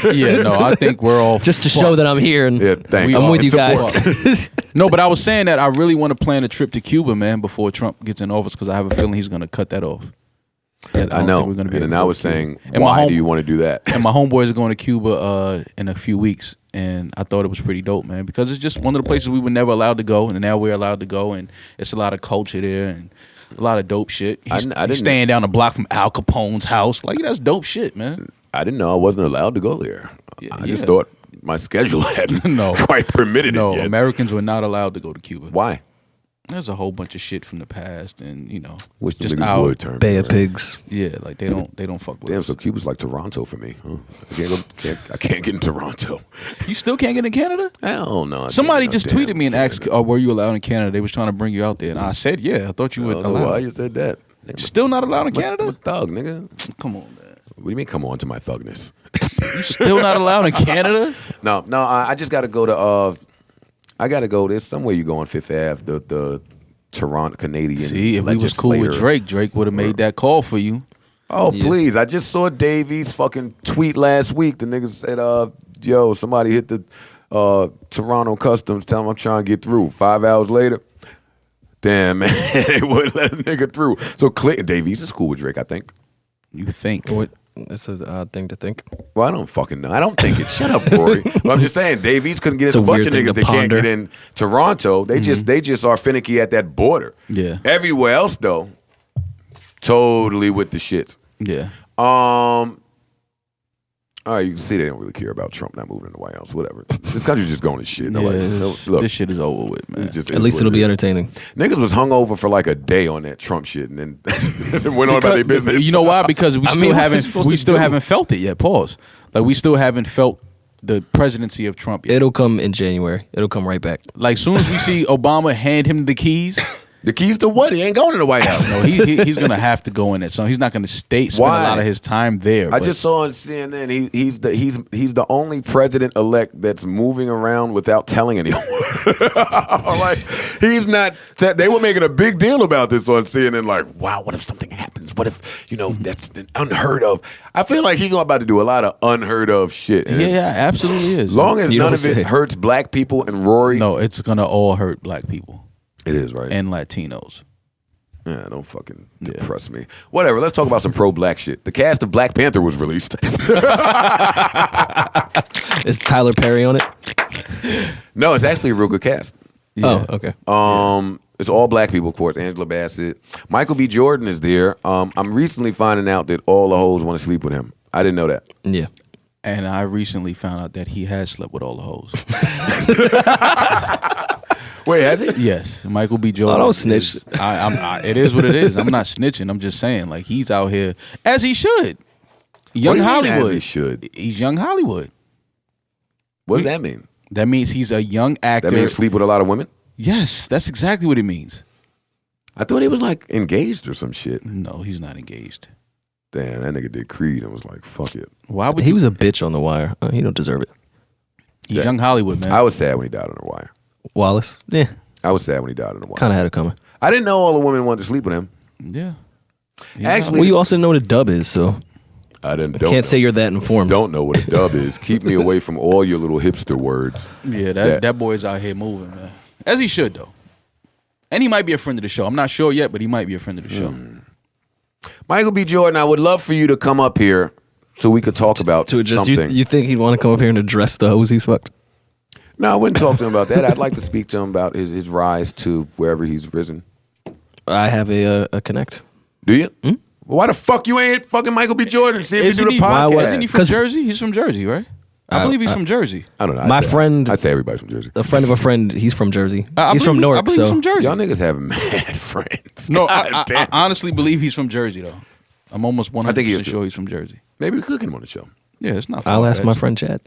Yeah, no, I think we're all Just to show that I'm here and Yeah, thank you. I'm with you Support. guys. No, but I was saying that I really want to plan a trip to Cuba, man, before Trump gets in office, because I have a feeling he's going to cut that off. I know. We're gonna be And then I was saying, And why do you want to do that? And my homeboys are going to Cuba in a few weeks, and I thought it was pretty dope, man, because it's just one of the places we were never allowed to go, and now we're allowed to go, and it's a lot of culture there and a lot of dope shit. He's staying down the block from Al Capone's house. Like, that's dope shit, man. I didn't know I wasn't allowed to go there. I just yeah. thought my schedule hadn't quite permitted it yet. Americans were not allowed to go to Cuba. Why? There's a whole bunch of shit from the past, and Wish the just niggas would turn. Bay of Pigs. Yeah, like they don't fuck with Damn, us. so Cuba's like Toronto for me. Huh? I can't get in Toronto. You still can't get in Canada? Hell no. Somebody just tweeted me and asked, were you allowed in Canada? They was trying to bring you out there, and I said, yeah. I thought you I were don't know why allowed. you said that. Nigga, Still not allowed in I'm Canada? a thug, nigga. Come on, man. What do you mean? Come on to my thugness. You still not allowed in Canada? No. I just got to go to. I got to go. There's somewhere you go on Fifth Ave. The Toronto Canadian. See, if we was cool with Drake would have made that call for you. Oh, please. I just saw Davies fucking tweet last week. The nigga said, yo, somebody hit the Toronto Customs, tell them I'm trying to get through. 5 hours later, damn, man, they wouldn't let a nigga through. So Davies is cool with Drake, I think. You think. That's an odd thing to think. Well, I don't fucking know. I don't think it. Shut up, Rory. But I'm just saying, Davies couldn't get It's a a bunch weird of thing niggas to that can't ponder. get in Toronto. They just are finicky at that border. Yeah. Everywhere else, though, totally with the shits. Yeah. All right, you can see they don't really care about Trump not moving in the White House. Whatever. This country's just going to shit. This shit is over with, man. At least it'll be entertaining. Niggas was hungover for like a day on that Trump shit, and then went on about their business. You know why? Because we still supposed haven't felt it yet. Pause. Like, we still haven't felt the presidency of Trump yet. It'll come in January. It'll come right back. Like, soon as we see Obama hand him the keys, The keys to what? He ain't going to the White House. no, he's gonna have to go in it. So he's not gonna spend a lot of his time there. I just saw on CNN he's the only president elect that's moving around without telling anyone. Like, he's not. They were making a big deal about this on CNN. Like, wow, what if something happens? What if that's unheard of? I feel like he's about to do a lot of unheard of shit. And yeah, absolutely is. as long as You none don't of it say. hurts black people and Rory. No, it's gonna all hurt black people It is, right? and Latinos. Yeah, don't fucking depress me. Whatever, let's talk about some pro-black shit. The cast of Black Panther was released. Is Tyler Perry on it? No, it's actually a real good cast. Yeah. Oh, okay. It's all black people, of course. Angela Bassett. Michael B. Jordan is there. I'm recently finding out that all the hoes want to sleep with him. I didn't know that. Yeah. And I recently found out that he has slept with all the hoes. Wait, has he? Yes, Michael B. Jordan. don't snitch. It is what it is. I'm not snitching. I'm just saying, like, he's out here as he should. Young What do you mean, Hollywood. as he should? He's young Hollywood. What does that mean? That means he's a young actor. That means sleep with a lot of women? Yes, that's exactly what it means. I thought he was like engaged or some shit. No, he's not engaged. Damn, that nigga did Creed and was like, fuck it. Why would He was a bitch on The Wire. He don't deserve it. He's young Hollywood, man. I was sad when he died on The Wire. Wallace. Yeah. I was sad when he died on The Wire. Kind of had it coming. I didn't know all the women wanted to sleep with him. Yeah. Actually, Well, you also know what a dub is, so I can't know. say you're that informed. Don't know what a dub is. Keep me away from all your little hipster words. Yeah, that boy's out here moving, man. As he should, though. And he might be a friend of the show. I'm not sure yet, but he might be a friend of the show. Michael B. Jordan, I would love for you to come up here so we could talk about To address, something. you think he'd want to come up here and address the hoes he's fucked? No, I wouldn't talk to him about that. I'd like to speak to him about his rise to wherever he's risen. I have a connect. Do you? Why the fuck you ain't fucking Michael B. Jordan? See if you Isn't do the he, podcast. isn't he from Jersey? He's from Jersey, right? I believe he's from Jersey. I don't know. My friend- I'd say everybody's from Jersey. A friend of a friend, he's from Jersey. I He's believe from I Newark, believe he's so from Jersey. Y'all niggas have mad friends. No, God I damn. honestly believe he's from Jersey, though. I'm almost 100% too. sure he's from Jersey. Maybe we could get him on the show. Yeah, it's not. I'll ask my far-fetched. friend Chad.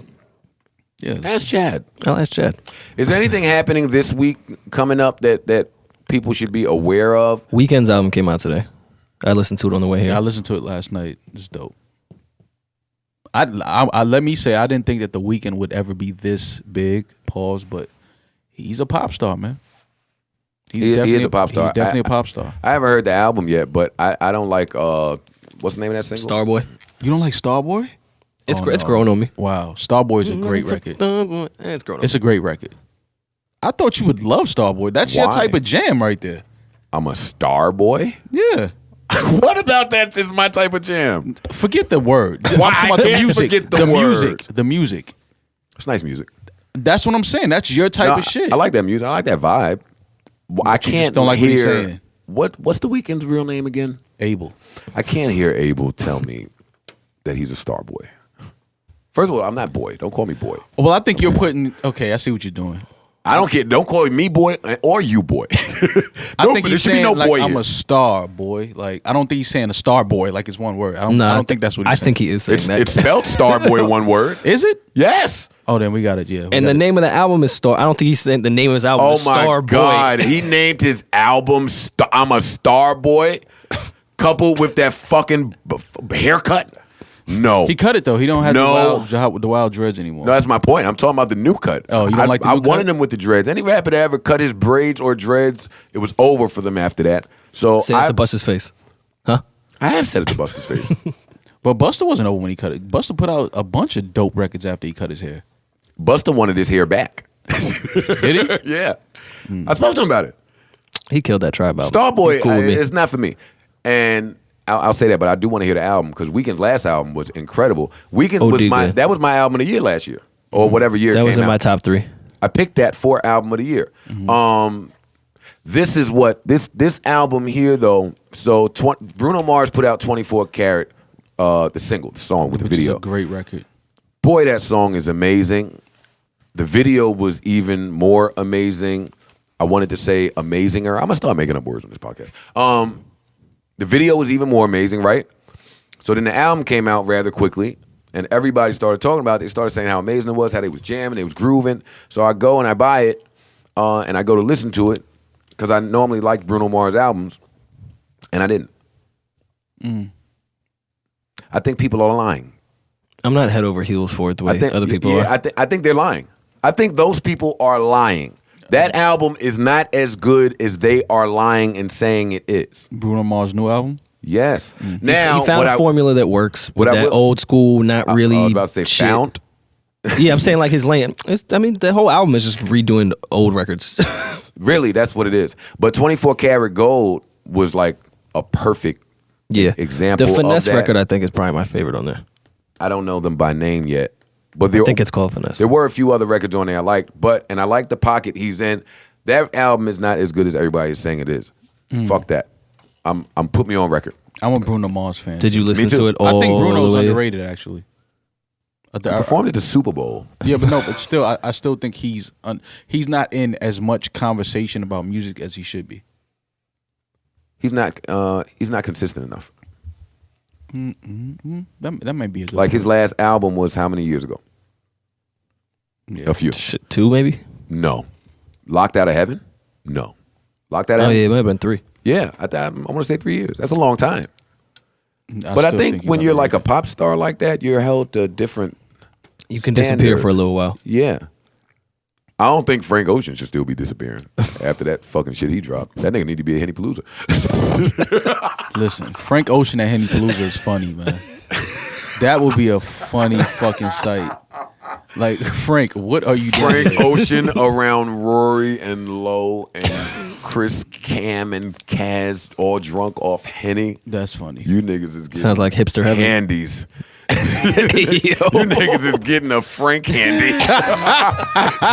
Yeah, Ask Chad. I'll ask Chad. Is there anything happening this week coming up that people should be aware of? Weekend's album came out today. I listened to it on the way here. I listened to it last night. It's dope. I let me say I didn't think that The Weeknd would ever be this big. Pause, but he's a pop star, man. He is a pop star. He's definitely a pop star. I haven't heard the album yet, but I don't like what's the name of that single? Starboy. You don't like Starboy? It's Oh, it's no. growing on me. Wow, Starboy is a great record. It's growing on It's a great record. I thought you would love Starboy. That's your Why? type of jam right there. I'm a star boy. Yeah. What about that is my type of jam? Forget the word. Why? I'm talking about I the can't music. forget the the word. music. The music. It's nice music. That's what I'm saying. That's your type of shit. I like that music. I like that vibe. I you just can't don't like what he's hear saying. what's the Weeknd's real name again? Abel. I can't hear Abel tell me that he's a star boy. First of all, I'm not boy. Don't call me boy. Well, I think you're putting. Okay, I see what you're doing. I don't care. Don't call me boy or you boy. I think there he's should be saying no like boy I'm here. a star boy. Like I don't think he's saying a star boy like it's one word. I don't. No, I don't think that's what he's I saying. think he is saying It's that. it's spelled star boy one word. Is it? Yes. Oh, then we got it. Yeah. we And got the it. name of the album is Star. I don't think he's saying the name of his album Oh is my Star God! Boy. He named his album "I'm a Star Boy," coupled with that fucking haircut. No, He cut it though. He don't have No. the wild dreads anymore. no, that's my point. I'm talking about the new cut. Oh, you don't like the I new wanted cut? him with the dreads. Any rapper that ever cut his braids or dreads, it was over for them after that. So Say it to bust his face. Huh? I have said it to Buster's face. But Busta wasn't over when he cut it. Busta put out a bunch of dope records after he cut his hair. Buster wanted his hair back. Did he? Yeah, I spoke to him about it. He killed that tribe album. Starboy, He's cool with me. it's not for me. And I'll say that, but I do want to hear the album because Weeknd's last album was incredible. Weeknd was good. that was my album of the year last year, or whatever year That it was came in my out. top 3. I picked that for album of the year. This is what this album here though. So Bruno Mars put out 24 Karat, the single, the song with the Which video. is a great record. Boy, that song is amazing. The video was even more amazing. I wanted to say amazinger. I'm gonna start making up words on this podcast. The video was even more amazing, right? So then the album came out rather quickly, and everybody started talking about it. They started saying how amazing it was, how they was jamming, they was grooving. So I go and I buy it, and I go to listen to it because I normally like Bruno Mars albums, and I didn't. I think people are lying. I'm not head over heels for it the way other people are. I think they're lying. I think those people are lying. That album is not as good as they are lying and saying it is. Bruno Mars' new album. Yes. Now He found a formula that works. With what I that will- old school, not really. I was about to say shit. found. Yeah, I'm saying like his lane. The whole album is just redoing old records. Really, that's what it is. But 24 Karat Gold was like a perfect Yeah, example The Finesse of that. record I think is probably my favorite on there. I don't know them by name yet. But I think it's called Finesse. there were a few other records on there I liked, and I like the pocket he's in. That album is not as good as everybody is saying it is. Fuck that. I'm put me on record. I'm a Bruno Mars fan. Did you listen too. to it all I think Bruno's the way? underrated actually. He performed at the Super Bowl. Yeah, but no, but still, I still think he's not in as much conversation about music as he should be. He's not consistent enough. That might be a good Like his last album was how many years ago? Yeah. A few. Shit, 2 maybe? No. Locked Out of Heaven? No. Locked Out of Oh Heaven? yeah, it might have been 3. Yeah, I want to say 3 years. That's a long time. But I still think he's when you're like a underrated. pop star like that, you're held to different. You can disappear standard. for a little while. Yeah. I don't think Frank Ocean should still be disappearing after that fucking shit he dropped. That nigga need to be a Henny Palooza. Listen, Frank Ocean at Henny Palooza is funny, man. That would be a funny fucking sight. Like, Frank, what are you doing? Frank Ocean around Rory and Lowe and Chris, Cam, and Kaz all drunk off Henny. That's funny. You niggas is getting Sounds like hipster heaven. handies. You niggas is getting a Frank handy,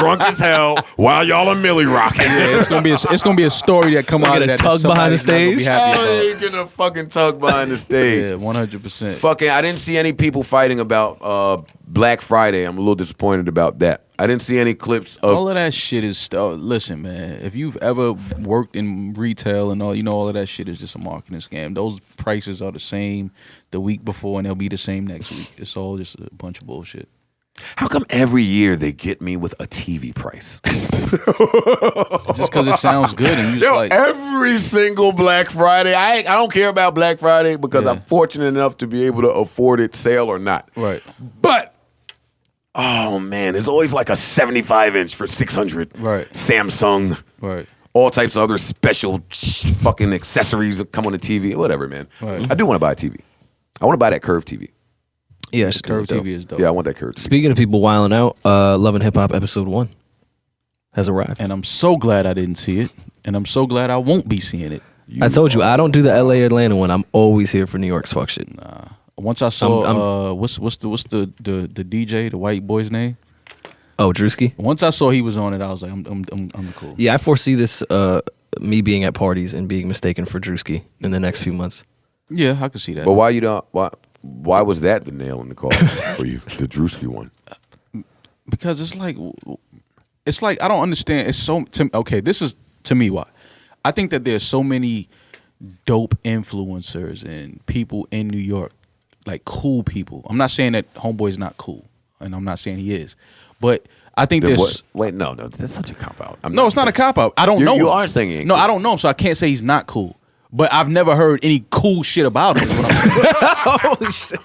drunk as hell while y'all are Millie rocking. Yeah, it's gonna be a story that come out of that. Tug behind the stage. You getting a fucking tug behind the stage. Yeah, 100%. Fucking, I didn't see any people fighting about Black Friday. I'm a little disappointed about that. I didn't see any clips of all of that shit is listen, man, if you've ever worked in retail and all, you know, all of that shit is just a marketing scam. Those prices are the same the week before and they'll be the same next week. It's all just a bunch of bullshit. How come every year they get me with a TV price? Just because it sounds good and you just like every single Black Friday. I don't care about Black Friday because I'm fortunate enough to be able to afford it, sale or not. Right. But oh man, there's always like a 75-inch for $600. Right. Samsung. Right. All types of other special fucking accessories that come on the TV. Whatever, man. Right. I do want to buy a TV. I want to buy that curved TV. Yeah, The curved TV is dope. Yeah, I want that curved TV. Speaking of people wilding out, Love and Hip Hop episode 1 has arrived. And I'm so glad I didn't see it. And I'm so glad I won't be seeing it. I told you, I don't do the LA Atlanta one. I'm always here for New York's fuck shit. Once I saw what's the DJ, the white boy's name? Oh, Drewski? Once I saw he was on it, I was like, I'm cool. Yeah, I foresee this me being at parties and being mistaken for Drewski in the next few months. Yeah, I can see that. But why was that the nail in the coffin for you, the Drewski one? Because it's like I don't understand. It's so okay. This is to me why I think that there's so many dope influencers and people in New York, like cool people. I'm not saying that Homeboy's not cool, and I'm not saying he is, but I think there's no, that's such a cop out. No, it's not a cop out. I don't know. You him. are saying he ain't no, cool. I don't know him, so I can't say he's not cool. But I've never heard any cool shit about him. Holy shit.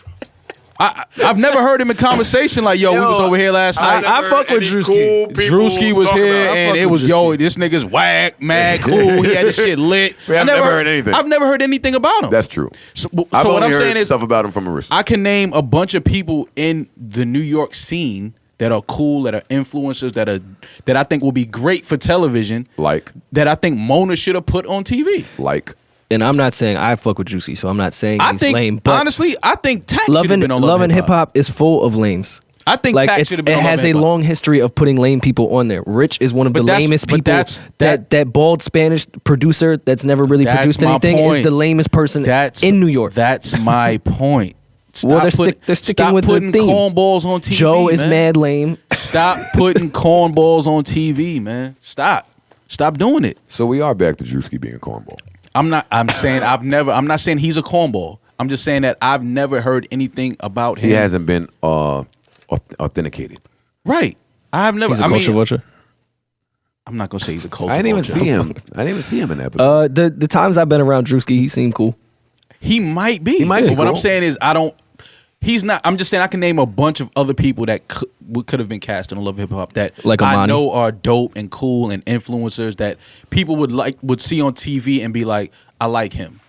I've never heard him in conversation like, we was over here last night. I fuck with Drewski. Cool Drewski was here and it was, this nigga's whack, mad, cool. He had this shit lit. I've never heard anything. I've never heard anything about him. That's true. So I've what only I'm heard saying is, stuff about him from Marissa. I can name a bunch of people in the New York scene that are cool, that are influencers, that I think will be great for television. Like? That I think Mona should have put on TV. Like? And I'm not saying I fuck with Juicy, so I'm not saying he's lame. But honestly, I think Tax should have been on Love and Hip Hop is full of lames. I think Tax should have been on It has a long history of putting lame people on there. Rich is one of the lamest people. That bald Spanish producer that's never really produced anything is the lamest person in New York. That's my point. Well, they're sticking with the theme. Cornballs on TV. Joe is mad lame. Stop putting cornballs on TV, man. Stop doing it. So we are back to Drewski being a cornball. I'm not saying he's a cornball. I'm just saying that I've never heard anything about him. He hasn't been authenticated. Right. I've never. He's a culture vulture. I'm not gonna say he's a culture vulture. I didn't even see him in that episode. The times I've been around Drewski, he seemed cool. He might be. But what I'm saying is, he's not. I'm just saying I can name a bunch of other people that could have been cast on Love Hip Hop that like I Amani. know are dope and cool and influencers that people would see on TV and be like, I like him.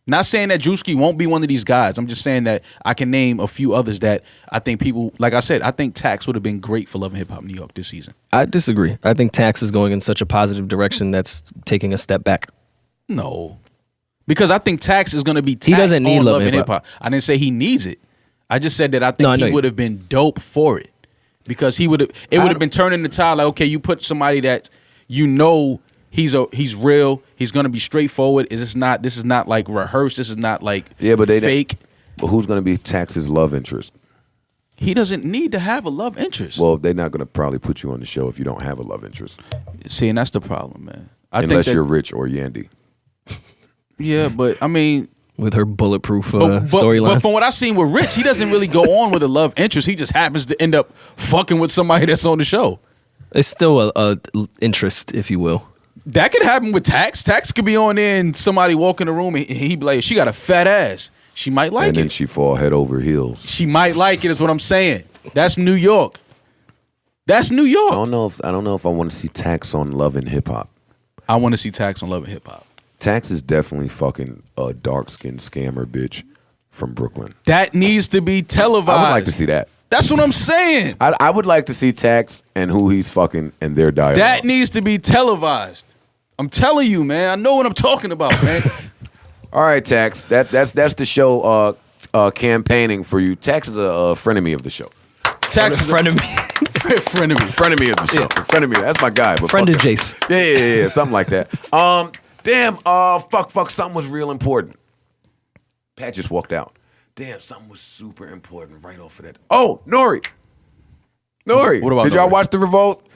Not saying that Drewski won't be one of these guys. I'm just saying that I can name a few others that I think people, like I said, I think Tax would have been great for Love and Hip Hop New York this season. I disagree. I think Tax is going in such a positive direction that's taking a step back. No. Because I think Tax is going to be Tax he doesn't need on Love Love and and Hip Hop. I didn't say he needs it. I just said that I think he would have been dope for it. Because it would have been turning the tide like, okay, you put somebody that you know he's real, he's gonna be straightforward. This is not like rehearsed, this is not like fake. But who's gonna be Tax's love interest? He doesn't need to have a love interest. Well, they're not gonna probably put you on the show if you don't have a love interest. See, and that's the problem, man. Unless you're Rich or Yandy. Yeah, but I mean, with her bulletproof storyline. But from what I've seen with Rich, he doesn't really go on with a love interest. He just happens to end up fucking with somebody that's on the show. It's still a interest, if you will. That could happen with Tax. Tax could be on there and somebody walk in the room and he'd be like, she got a fat ass. She might like it. And then she fall head over heels. She might like it is what I'm saying. That's New York. That's New York. I don't know if I want to see Tax on Love and Hip Hop. I want to see Tax on Love and Hip Hop. Tax is definitely fucking a dark-skinned scammer bitch from Brooklyn. That needs to be televised. I would like to see that. That's what I'm saying. I would like to see Tax and who he's fucking and their dialogue. That needs to be televised. I'm telling you, man. I know what I'm talking about, man. All right, Tax. That's the show campaigning for you. Tax is a frenemy of the show. Tax is friend of me. frenemy. Frenemy of the show. Frenemy. That's my guy. But Friend of fuck Jace. that. Yeah. Something like that. Damn. Fuck. Something was real important. Pat just walked out. Damn, something was super important right off of that. Oh, N.O.R.E. N.O.R.E. What about Did y'all N.O.R.E.? watch The Revolt?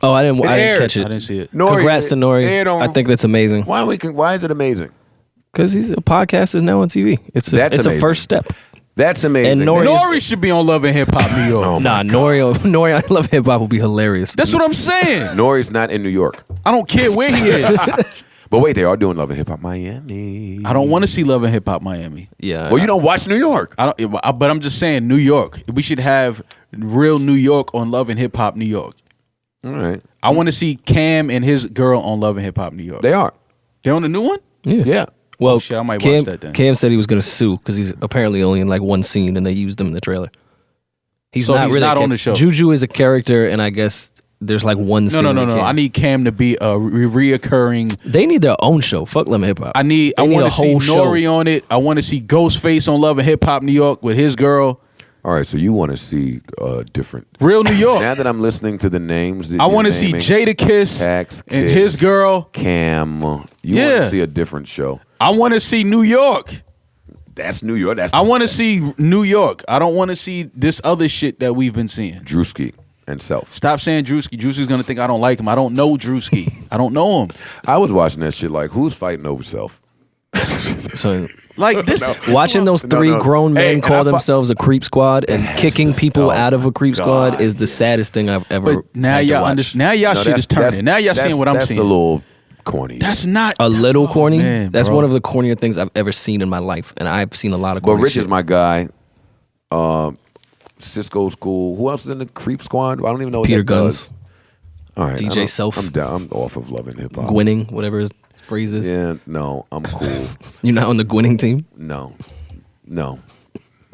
Oh, I didn't aired. catch it. I didn't see it. N.O.R.E. Congrats to N.O.R.E. aired on- I think that's amazing. Why is it amazing? Because a podcast is now on TV. It's a Amazing. first step. That's amazing. And N.O.R.E. N.O.R.E. should be on Love and Hip Hop New York. Oh, my Nah, God. N.O.R.E. I Love Hip Hop will be hilarious. That's what I'm saying. N.O.R.E.'s not in New York. I don't care where he is. But wait, they are doing Love and Hip Hop Miami. I don't want to see Love and Hip Hop Miami. Yeah. Well, you don't watch New York. I don't. But I'm just saying, New York. We should have real New York on Love and Hip Hop New York. All right. I want to see Cam and his girl on Love and Hip Hop New York. They are. They're on the new one. Yeah. Well, shit, I might Cam, watch that then. Cam said he was going to sue because he's apparently only in like one scene and they used him in the trailer. He's So not he's really not a on the show. Juju is a character, and I guess there's like one scene. No. with Cam. I need Cam to be a reoccurring. They need their own show. Fuck Love and Hip Hop. I They want need to a see whole show. N.O.R.E. on it. I want to see Ghostface on Love and Hip Hop New York with his girl. All right. So you want to see different. Real New York. Now that I'm listening to the names, that I you're want to see naming, Jadakiss Tax, and Kiss, his girl. Cam. You want Yeah. to see a different show. I want to see New York. That's New York. That's I want to see New York. I don't want to see this other shit that we've been seeing. Drewski and Self. Stop saying Drewski. Drewski's gonna think I don't like him. I don't know Drewski. I don't know him. I was watching that shit like, who's fighting over Self? So Like this. watching those three No. grown Hey, men and call I fu- themselves a creep squad and kicking people oh out of a creep God, squad is the saddest thing I've ever. But now had to y'all watch. understand. Now y'all shit is turning. Now y'all seeing what I'm that's seeing. That's a little corny. That's not A little corny. man, That's bro. one of the cornier things I've ever seen in my life, and I've seen a lot of. But Corny Rich shit. is my guy. Cisco's cool. Who else is in the creep squad? I don't even know what Peter that Guns, does. All right, DJ I don't- Self. I'm down. I'm off of Love and Hip Hop. Gwinning, whatever his phrase is. Yeah, no, I'm cool. You're not on the Gwinning team. No.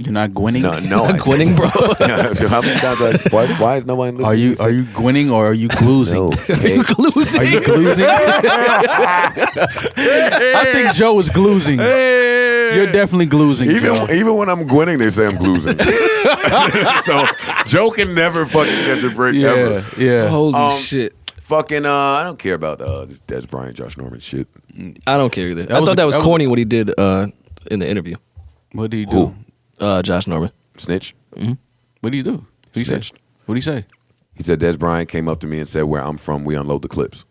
You're not gwinning. No. Gwinning, bro. How many times why is nobody listening? Are you gwinning or are you gloozing? No. You losing. Are you gloozing? I think Joe is gloozing. You're definitely gloozing. Joe. Even when I'm gwinning, they say I'm gloozing. So Joe can never fucking catch a break ever. Yeah. Holy shit. Fucking I don't care about this Des Bryant, Josh Norman shit. I don't care either. I was thought a- that was that was corny what he did in the interview. What did he do? Who? Josh Norman. Snitch. What did he do? What did he say? Snitched. What did he say? He said Des Bryant came up to me and said, "Where I'm from, we unload the clips."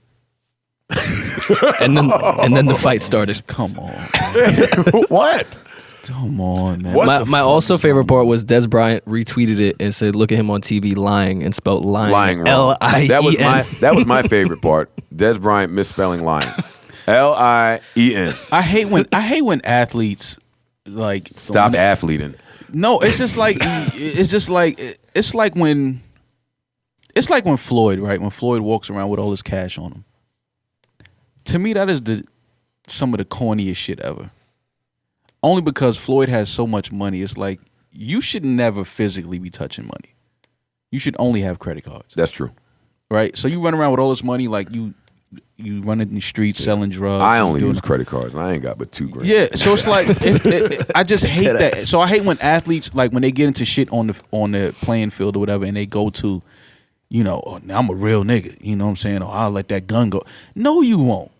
And then the fight started. Come on. What? Come on, man. What? My also favorite part was Des Bryant retweeted it and said, "Look at him on TV lying," and spelled lying. Lying wrong. L-I-E-N. That was my favorite part. Des Bryant misspelling lying. L-I-E-N. I hate when athletes like Stop athleting. No, it's just like it's like when Floyd, right? When Floyd walks around with all his cash on him. To me, that is some of the corniest shit ever. Only because Floyd has so much money. It's like you should never physically be touching money. You should only have credit cards, That's true. right? So you run around with all this money, like you run in the streets selling drugs. I only doing- use credit cards, and I ain't got but $2,000. Yeah, so it's like I just hate that. So I hate when athletes like when they get into shit on the playing field or whatever, and they go to, oh, now I'm a real nigga. You know what I'm saying? Or I'll let that gun go. No, you won't.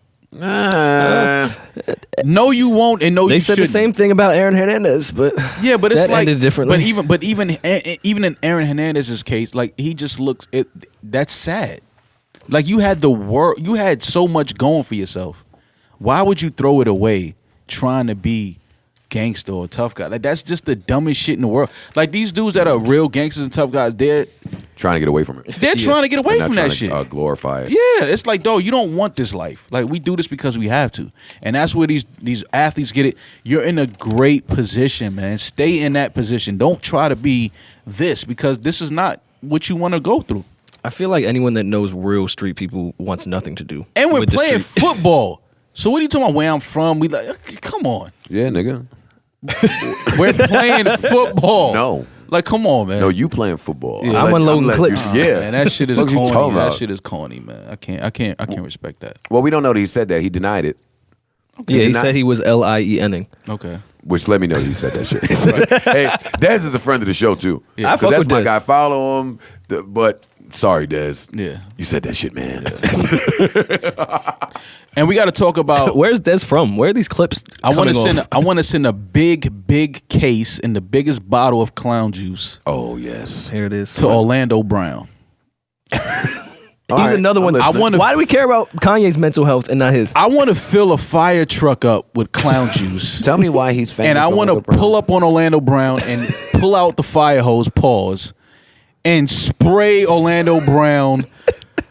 No, you won't, and no, They you said shouldn't. the same thing about Aaron Hernandez, but Yeah, but it's that like ended differently. But even in Aaron Hernandez's case, like he just looks. That's sad. Like you had you had so much going for yourself. Why would you throw it away trying to be gangster or tough guy? Like that's just the dumbest shit in the world. Like these dudes that are real gangsters and tough guys, they're Trying to get away from it. trying to get away They're not from trying that to, shit. glorify it. Yeah, it's like, dog, you don't want this life. Like we do this because we have to, and that's where these athletes get it. You're in a great position, man. Stay in that position. Don't try to be this because this is not what you want to go through. I feel like anyone that knows real street people wants nothing to do. And we're with the playing street. football. So what are you talking about? Where I'm from? We like, come on. Yeah, nigga. We're playing football. No. Like, come on, man. No, you playing football. Yeah. I'm unloading clips. Yeah. Man, that shit is What you corny. talking That about? shit is corny, man. I can't respect that. Well, we don't know that he said that. He denied it. Yeah, he denied- said he was L-I-E-N-ing. Okay. Which let me know he said that shit. Hey, Dez is a friend of the show too. Yeah. I fuck that's with my Dez. guy. Follow him. But sorry, Dez. Yeah. You said that shit, man. And we got to talk about. Where's Des from? Where are these clips? I want to coming send. off? I want to send a big case and the biggest bottle of clown juice Oh yes. Here it is. to Orlando Brown. He's another one. I wanna- Why do we care about Kanye's mental health and not his? I want to fill a fire truck up with clown juice. Tell me why he's famous. And I want to pull up on Orlando Brown and pull out the fire hose, pause, and spray Orlando Brown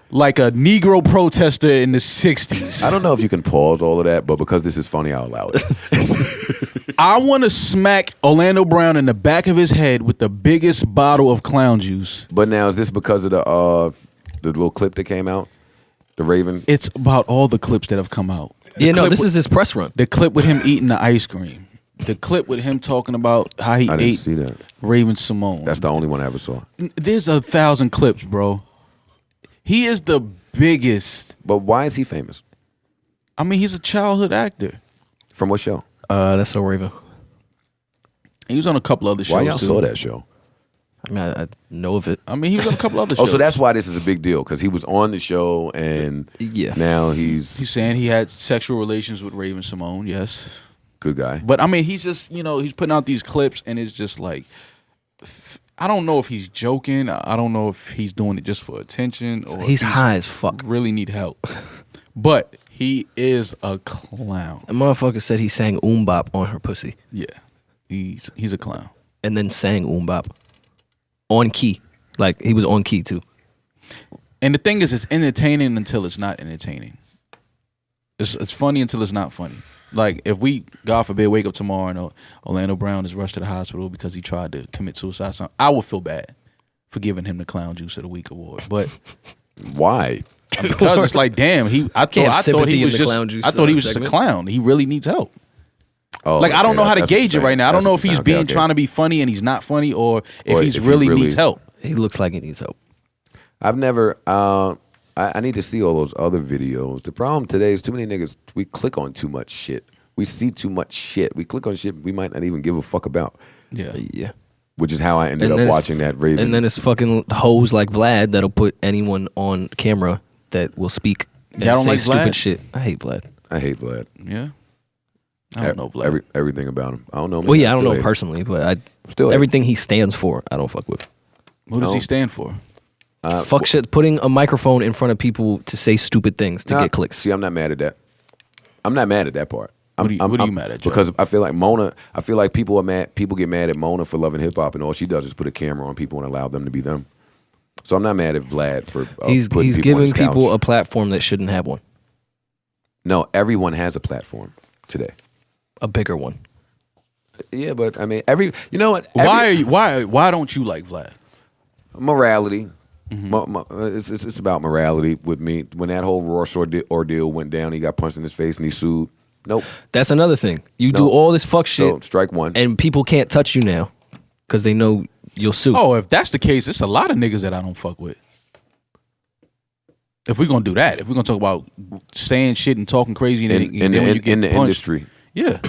like a Negro protester in the 60s. I don't know if you can pause all of that, but because this is funny, I'll allow it. I want to smack Orlando Brown in the back of his head with the biggest bottle of clown juice. But now, is this because of the little clip that came out? The Raven? It's about all the clips that have come out. Yeah, no, clip this with- is his press run. The clip with him eating the ice cream. The clip with him talking about how he I didn't ate see that. Raven Simone. That's the only one I ever saw. There's 1,000 clips, bro. He is the biggest. But why is he famous? I mean, he's a childhood actor. From what show? That's so Raven. He was on a couple other shows. Why y'all too. saw that show? I mean, I know of it. I mean, he was on a couple other Oh, shows. so that's why this is a big deal, because he was on the show and Yeah. now he's He's saying he had sexual relations with Raven Simone. Yes, good guy. but I mean, he's just he's putting out these clips, and it's just like I don't know if he's joking. I don't know if he's doing it just for attention or He's if high as fuck. really need help. But he is a clown. A motherfucker said he sang Bop on her pussy Yeah, he's a clown. and then sang Bop on key. Like, he was on key, too. And the thing is, it's entertaining until it's not entertaining. It's funny until it's not funny. Like, if we, God forbid, wake up tomorrow and Orlando Brown is rushed to the hospital because he tried to commit suicide, I would feel bad for giving him the Clown Juice of the Week award. But Why? because it's like, damn, I thought sympathy he in was the just Clown Juice a clown. He really needs help. Oh, Like, I don't okay, know how to that's what gauge you're it right saying. now. I don't That's know what if you're he's saying. being Okay. trying to be funny and he's not funny, or if Or he if he really really- needs help. He looks like he needs help. I've never. I need to see all those other videos. The problem today is too many niggas. We click on too much shit. We see too much shit. We click on shit we might not even give a fuck about. Yeah. Yeah. Which is how I ended And up then it's- watching that Raven. And then it's fucking hoes like Vlad that'll put anyone on camera that will speak and Y'all don't say like stupid Vlad? shit. I hate Vlad. I hate Vlad. Yeah. I don't know, Vlad. Everything about him. I don't know. Man. Well, yeah, I don't still know hate him. personally, but Still hate him. everything he stands for, I don't fuck with. What does No. he stand for? Fuck shit, putting a microphone in front of people to say stupid things to Nah, get clicks. See, I'm not mad at that. I'm not mad at that part. What are you mad at, Joe? Because I feel like Mona. I feel like people are mad. People get mad at Mona for loving hip hop, and all she does is put a camera on people and allow them to be them. So I'm not mad at Vlad for He's putting people on giving his couch. people a platform that shouldn't have one, No, everyone has a platform today. a bigger one. Yeah, but I mean, you know what? Why don't you like Vlad? Morality. Mm-hmm. It's about morality with me. When that whole Rory ordeal went down, he got punched in his face and he sued. Nope. That's another thing. You No. do all this fuck shit, So strike one. and people can't touch you now because they know you'll sue. Oh, if that's the case, it's a lot of niggas that I don't fuck with. If we're gonna do that, if we're gonna talk about saying shit and talking crazy, and in then when you get the punched, industry. yeah,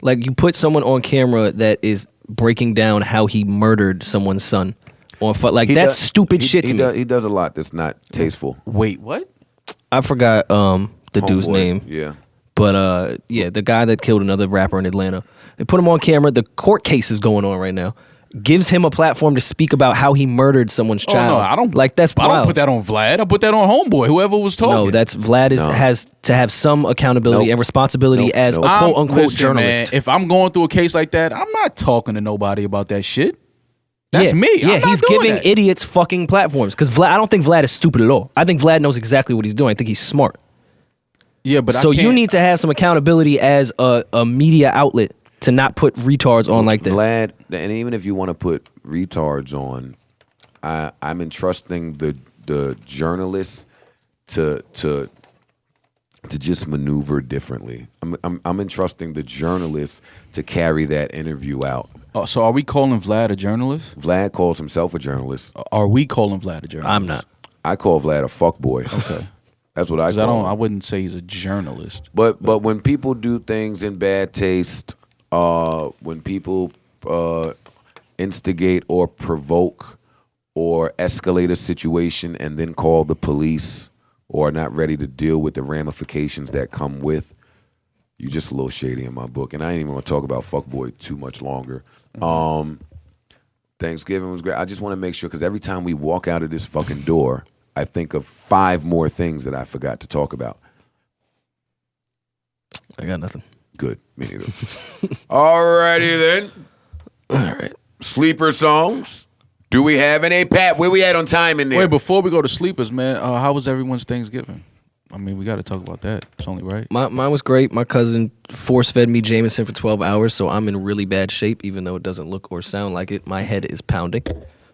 Like, you put someone on camera that is breaking down how he murdered someone's son. Like, He that's does- stupid he- shit he to does, me. He does a lot that's not tasteful. wait, what? I forgot the dude's Homeboy. name. Yeah. But yeah, the guy that killed another rapper in Atlanta. They put him on camera. The court case is going on right now. Gives him a platform to speak about how he murdered someone's Oh child. no, I don't like that's I wild. don't put that on Vlad. I put that on Homeboy. Whoever was talking. No, that's Vlad has to have some accountability Nope. and responsibility Nope. as Nope. a quote unquote Listen, journalist. Man, if I'm going through a case like that, I'm not talking to nobody about that shit. That's yeah. me. Yeah, I'm not he's doing giving that. idiots fucking platforms. Because I don't think Vlad is stupid at all. I think Vlad knows exactly what he's doing. I think he's smart. Yeah, but So I can't, you need to have some accountability as a media outlet to not put retards on like that. Vlad, and even if you want to put retards on, I'm entrusting the journalists to just maneuver differently. I'm entrusting the journalists to carry that interview out. So are we calling Vlad a journalist? Vlad calls himself a journalist. Are we calling Vlad a journalist? I'm not. I call Vlad a fuckboy. Okay. That's what I call him. I wouldn't say he's a journalist. But when people do things in bad taste, when people instigate or provoke or escalate a situation and then call the police or are not ready to deal with the ramifications that come with, you just a little shady in my book. And I ain't even going to talk about fuckboy too much longer. Thanksgiving was great. I just want to make sure, because every time we walk out of this fucking door, I think of 5 more things that I forgot to talk about. I got nothing. Good. Me neither. Alrighty then. All right. Sleeper songs. Do we have any? Pat, where we at on time in there? Wait, before we go to sleepers, man, how was everyone's Thanksgiving? I mean, we got to talk about that. It's only right. Mine was great. My cousin force-fed me Jameson for 12 hours, so I'm in really bad shape, even though it doesn't look or sound like it. My head is pounding.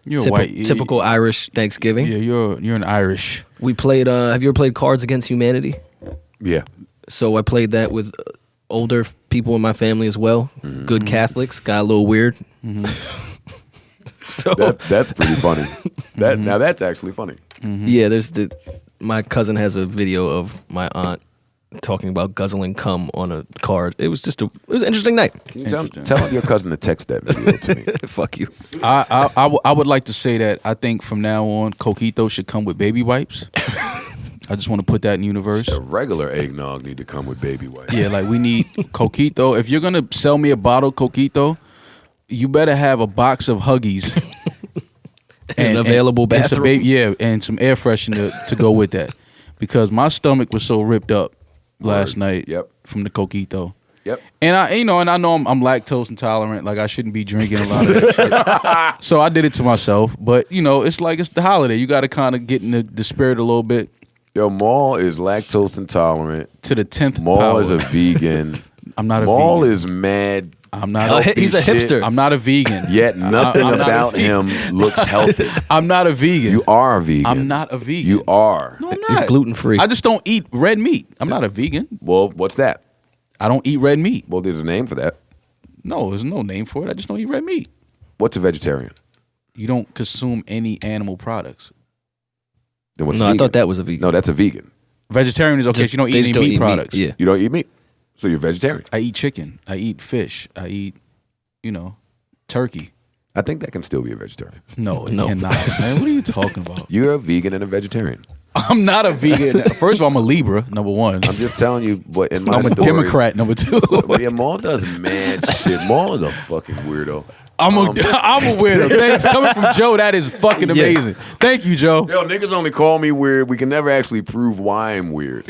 You're white. Typical Irish Thanksgiving. Yeah, you're an Irish. We played, have you ever played Cards Against Humanity? Yeah. So I played that with older people in my family as well. Mm-hmm. Good Catholics. Got a little weird. Mm-hmm. So That's pretty funny. Now that's actually funny. Mm-hmm. yeah, my cousin has a video of my aunt talking about guzzling cum on a card. It was it was an interesting night. Can you tell your cousin to text that video to me? Fuck you. I would like to say that I think from now on, Coquito should come with baby wipes. I just want to put that in universe. A regular eggnog need to come with baby wipes. Yeah, like we need Coquito. If you're gonna sell me a bottle of Coquito, you better have a box of Huggies. An available bathroom. And some air freshener to go with that. Because my stomach was so ripped up last night from the Coquito. Yep. And I know I'm lactose intolerant. Like I shouldn't be drinking a lot of that shit. So I did it to myself. But it's like it's the holiday. You got to kind of get in the spirit a little bit. Yo, Maul is lactose intolerant. To the 10th Maul power. is a vegan. I'm not a Maul vegan. is mad. I'm not. He's a hipster. I'm not a vegan. Yet nothing I'm not about him looks healthy. I'm not a vegan. You are a vegan. I'm not a vegan. You are. No, I'm You're not. gluten-free. I just don't eat red meat. I'm not a vegan. Well, what's that? I don't eat red meat. Well, there's a name for that. No, there's no name for it. I just don't eat red meat. What's a vegetarian? You don't consume any animal products. Then what's No, vegan? I thought that was a vegan. No, that's a vegan. Vegetarian is okay. Just- You don't they eat just any don't meat eat meat, products. yeah. You don't eat meat, so you're vegetarian. I eat chicken. I eat fish. I eat, turkey. I think that can still be a vegetarian. No, it cannot. Man, what are you talking about? You're a vegan and a vegetarian. I'm not a vegan. First of all, I'm a Libra, number one. I'm just telling you what in my I'm a story. Democrat, number two. Well, yeah, Maul does mad shit. Maul is a fucking weirdo. I'm a weirdo. Thanks. Coming from Joe, that is fucking amazing. Thank you, Joe. Yo, niggas only call me weird. We can never actually prove why I'm weird.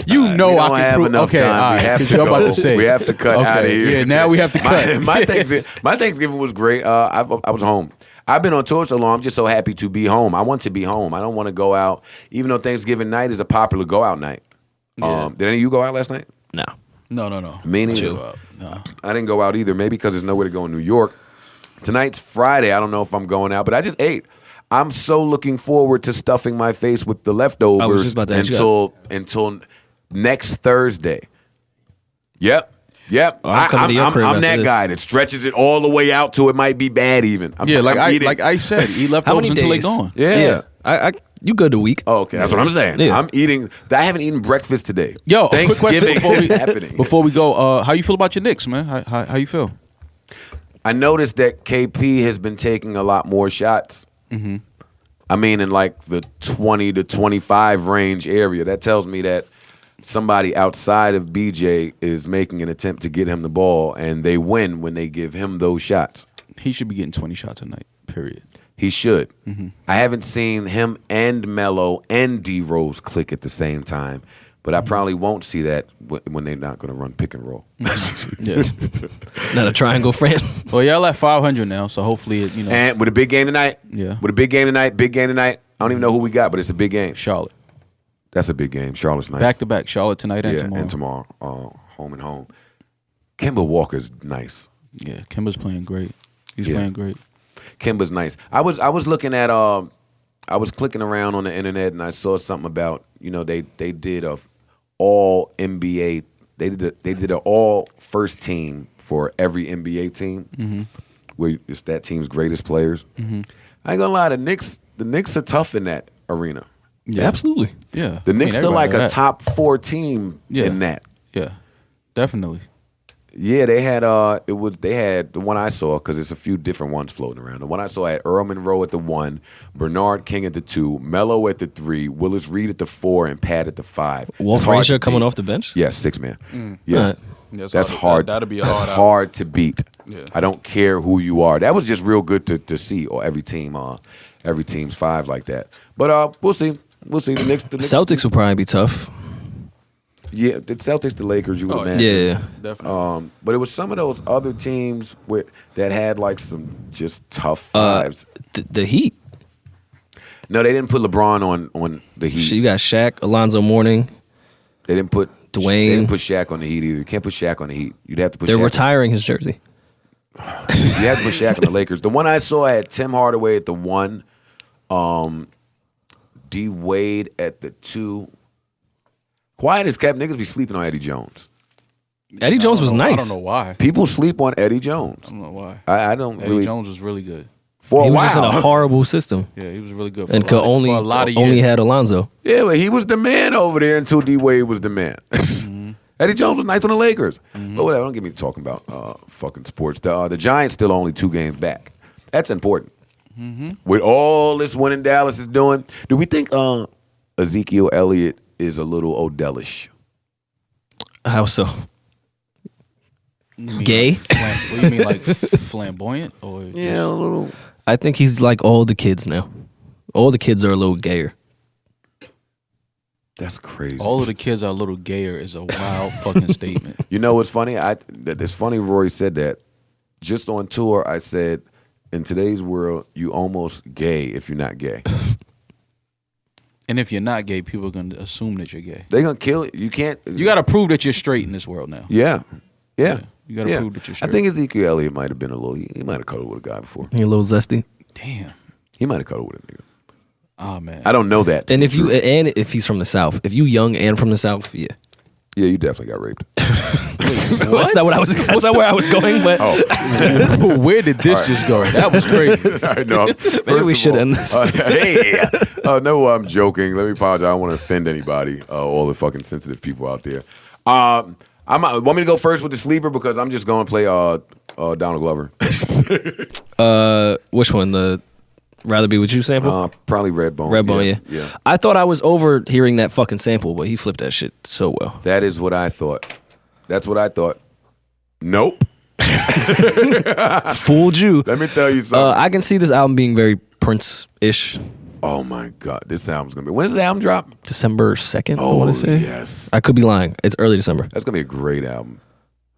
You know we I don't can have prove. enough Okay, time. all right. We have to You're about go. to say. We have to cut out of here. Yeah, now we have to cut. My Thanksgiving was great. I was home. I've been on tour so long. I'm just so happy to be home. I want to be home. I don't want to go out, even though Thanksgiving night is a popular go out night. Yeah. Did any of you go out last night? No. No. Me neither. No. I didn't go out either. Maybe because there's nowhere to go in New York. Tonight's Friday. I don't know if I'm going out, but I just ate. I'm so looking forward to stuffing my face with the leftovers I was just about to ask you until next Thursday. Yep. I'm coming to your crib I'm after that this. guy that stretches it all the way out to it might be bad even. I'm eating. I said, eat How leftovers many until they're days? gone. Yeah. I you good a week. Oh, okay, that's what I'm saying. Yeah. I'm eating. I haven't eaten breakfast today. Yo, a quick question Thanksgiving before is we, happening. before we go. How you feel about your Knicks, man? How you feel? I noticed that KP has been taking a lot more shots. Mm-hmm. I mean, in like the 20 to 25 range area. That tells me that somebody outside of BJ is making an attempt to get him the ball, and they win when they give him those shots. He should be getting 20 shots a night, period. He should. Mm-hmm. I haven't seen him and Melo and D Rose click at the same time, but I probably won't see that when they're not going to run pick and roll. Yeah. Not a triangle friend. Well, y'all at 500 now, so hopefully, And with a big game tonight, Yeah. With a big game tonight, I don't even know who we got, but it's a big game. Charlotte. That's a big game. Charlotte's nice. Back to back, Charlotte tonight and Yeah, tomorrow. and tomorrow. Home and home. Kemba Walker's nice. Yeah, Kimba's playing great. He's Yeah. playing great. Kemba's nice. I was looking at I was clicking around on the internet and I saw something about, they did a all NBA. They did an all first team for every NBA team, where it's that team's greatest players. I ain't gonna lie, the Knicks are tough in that arena. Yeah, absolutely. Yeah, The Knicks are like a top 4 team in that. Yeah, definitely. Yeah, they had the one I saw, because there's a few different ones floating around. The one I saw had Earl Monroe at the 1, Bernard King at the 2, Melo at the 3, Willis Reed at the 4, and Pat at the 5. Walt Frazier coming off the bench? Yeah, 6-man. Yeah. Yeah, That's hard. That'd be That's hard. hard to beat. Yeah. I don't care who you are. That was just real good to see. Or every team's 5 like that. But we'll see. We'll see. The Knicks Celtics will probably be tough. Yeah, the Celtics, the Lakers, you would imagine. Yeah, definitely. But it was some of those other teams that had like some just tough vibes. The Heat. No, they didn't put LeBron on the Heat. You got Shaq, Alonzo Mourning. They didn't put Dwayne. They didn't put Shaq on the Heat either. You can't put Shaq on the Heat. You'd have to put. They're Shaq retiring his jersey. You have to put Shaq on the Lakers. The one I saw had Tim Hardaway at the 1, D Wade at the 2. Quiet as kept. Niggas be sleeping on Eddie Jones. Eddie Jones was nice. I don't know why. People sleep on Eddie Jones. I don't know why. I don't Eddie really. Jones was really good. For He a was while. just in a horrible system. Yeah, he was really good. And could only for a lot of years. only had Alonzo. Yeah, but he was the man over there until D Wade was the man. Eddie Jones was nice on the Lakers. But whatever, don't get me talking about fucking sports. The Giants still only 2 games back. That's important. With all this winning Dallas is doing, do we think Ezekiel Elliott is a little Odell-ish? How so? You mean Gay? What do you mean, like flamboyant or? Yeah, a little. I think he's like all the kids now. All the kids are a little gayer. That's crazy. All of the kids are a little gayer is a wild fucking statement. You know what's funny? It's funny Rory said that. Just on tour, I said, in today's world, you almost gay if you're not gay. And if you're not gay, people are going to assume that you're gay. They're going to kill you. You can't. You got to prove that you're straight in this world now. Yeah. You got to prove that you're straight. I think Ezekiel Elliott might have been a little. He might have cuddled with a guy before. He a little zesty. Damn. He might have cuddled with a nigga. Oh, man. I don't know that. And if he's from the South, if you young and from the South, yeah. Yeah, you definitely got raped. That's not what I was. That's not where I was going. But Where did this just go? That was crazy. I know. maybe we should end this. Hey, no, I'm joking. Let me apologize. I don't want to offend anybody. All the fucking sensitive people out there. Want me to go first with the sleeper because I'm just going to play Donald Glover. Which one? The Rather Be With You sample? Probably Redbone. Redbone, yeah. I thought I was over hearing that fucking sample, but he flipped that shit so well. That is what I thought. That's what I thought. Nope. Fooled you. Let me tell you something. I can see this album being very Prince-ish. Oh my God, this album's gonna be. When does the album drop? December 2nd, I Oh, want to say. yes. I could be lying. It's early December. That's gonna be a great album.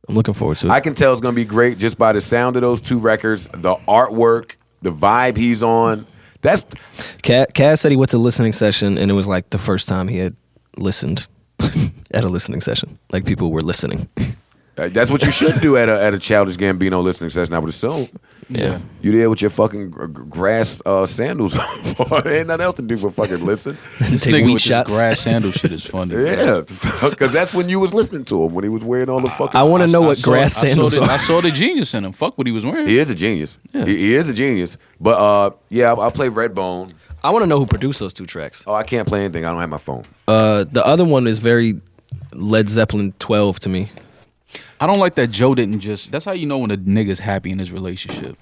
I'm looking forward to it. I can tell it's gonna be great just by the sound of those 2 records, the artwork, the vibe he's on. That's Kaz said he went to a listening session, and it was like the first time he had listened at a listening session. Like people were listening. that's what you should do at a Childish Gambino listening session. I would assume. Yeah. You there with your fucking grass sandals on. Ain't nothing else to do but fucking listen. This Take nigga weed with shots. this grass sandal shit is funny. Yeah, because that's when you was listening to him, when he was wearing all the fucking... I want to know what grass sandals I are. saw the genius in him. Fuck what he was wearing. He is a genius. Yeah. He is a genius. But yeah, I'll play Redbone. I want to know who produced those 2 tracks. Oh, I can't play anything. I don't have my phone. The other one is very Led Zeppelin 12 to me. I don't like that Joe didn't just... That's how you know when a nigga's happy in his relationship.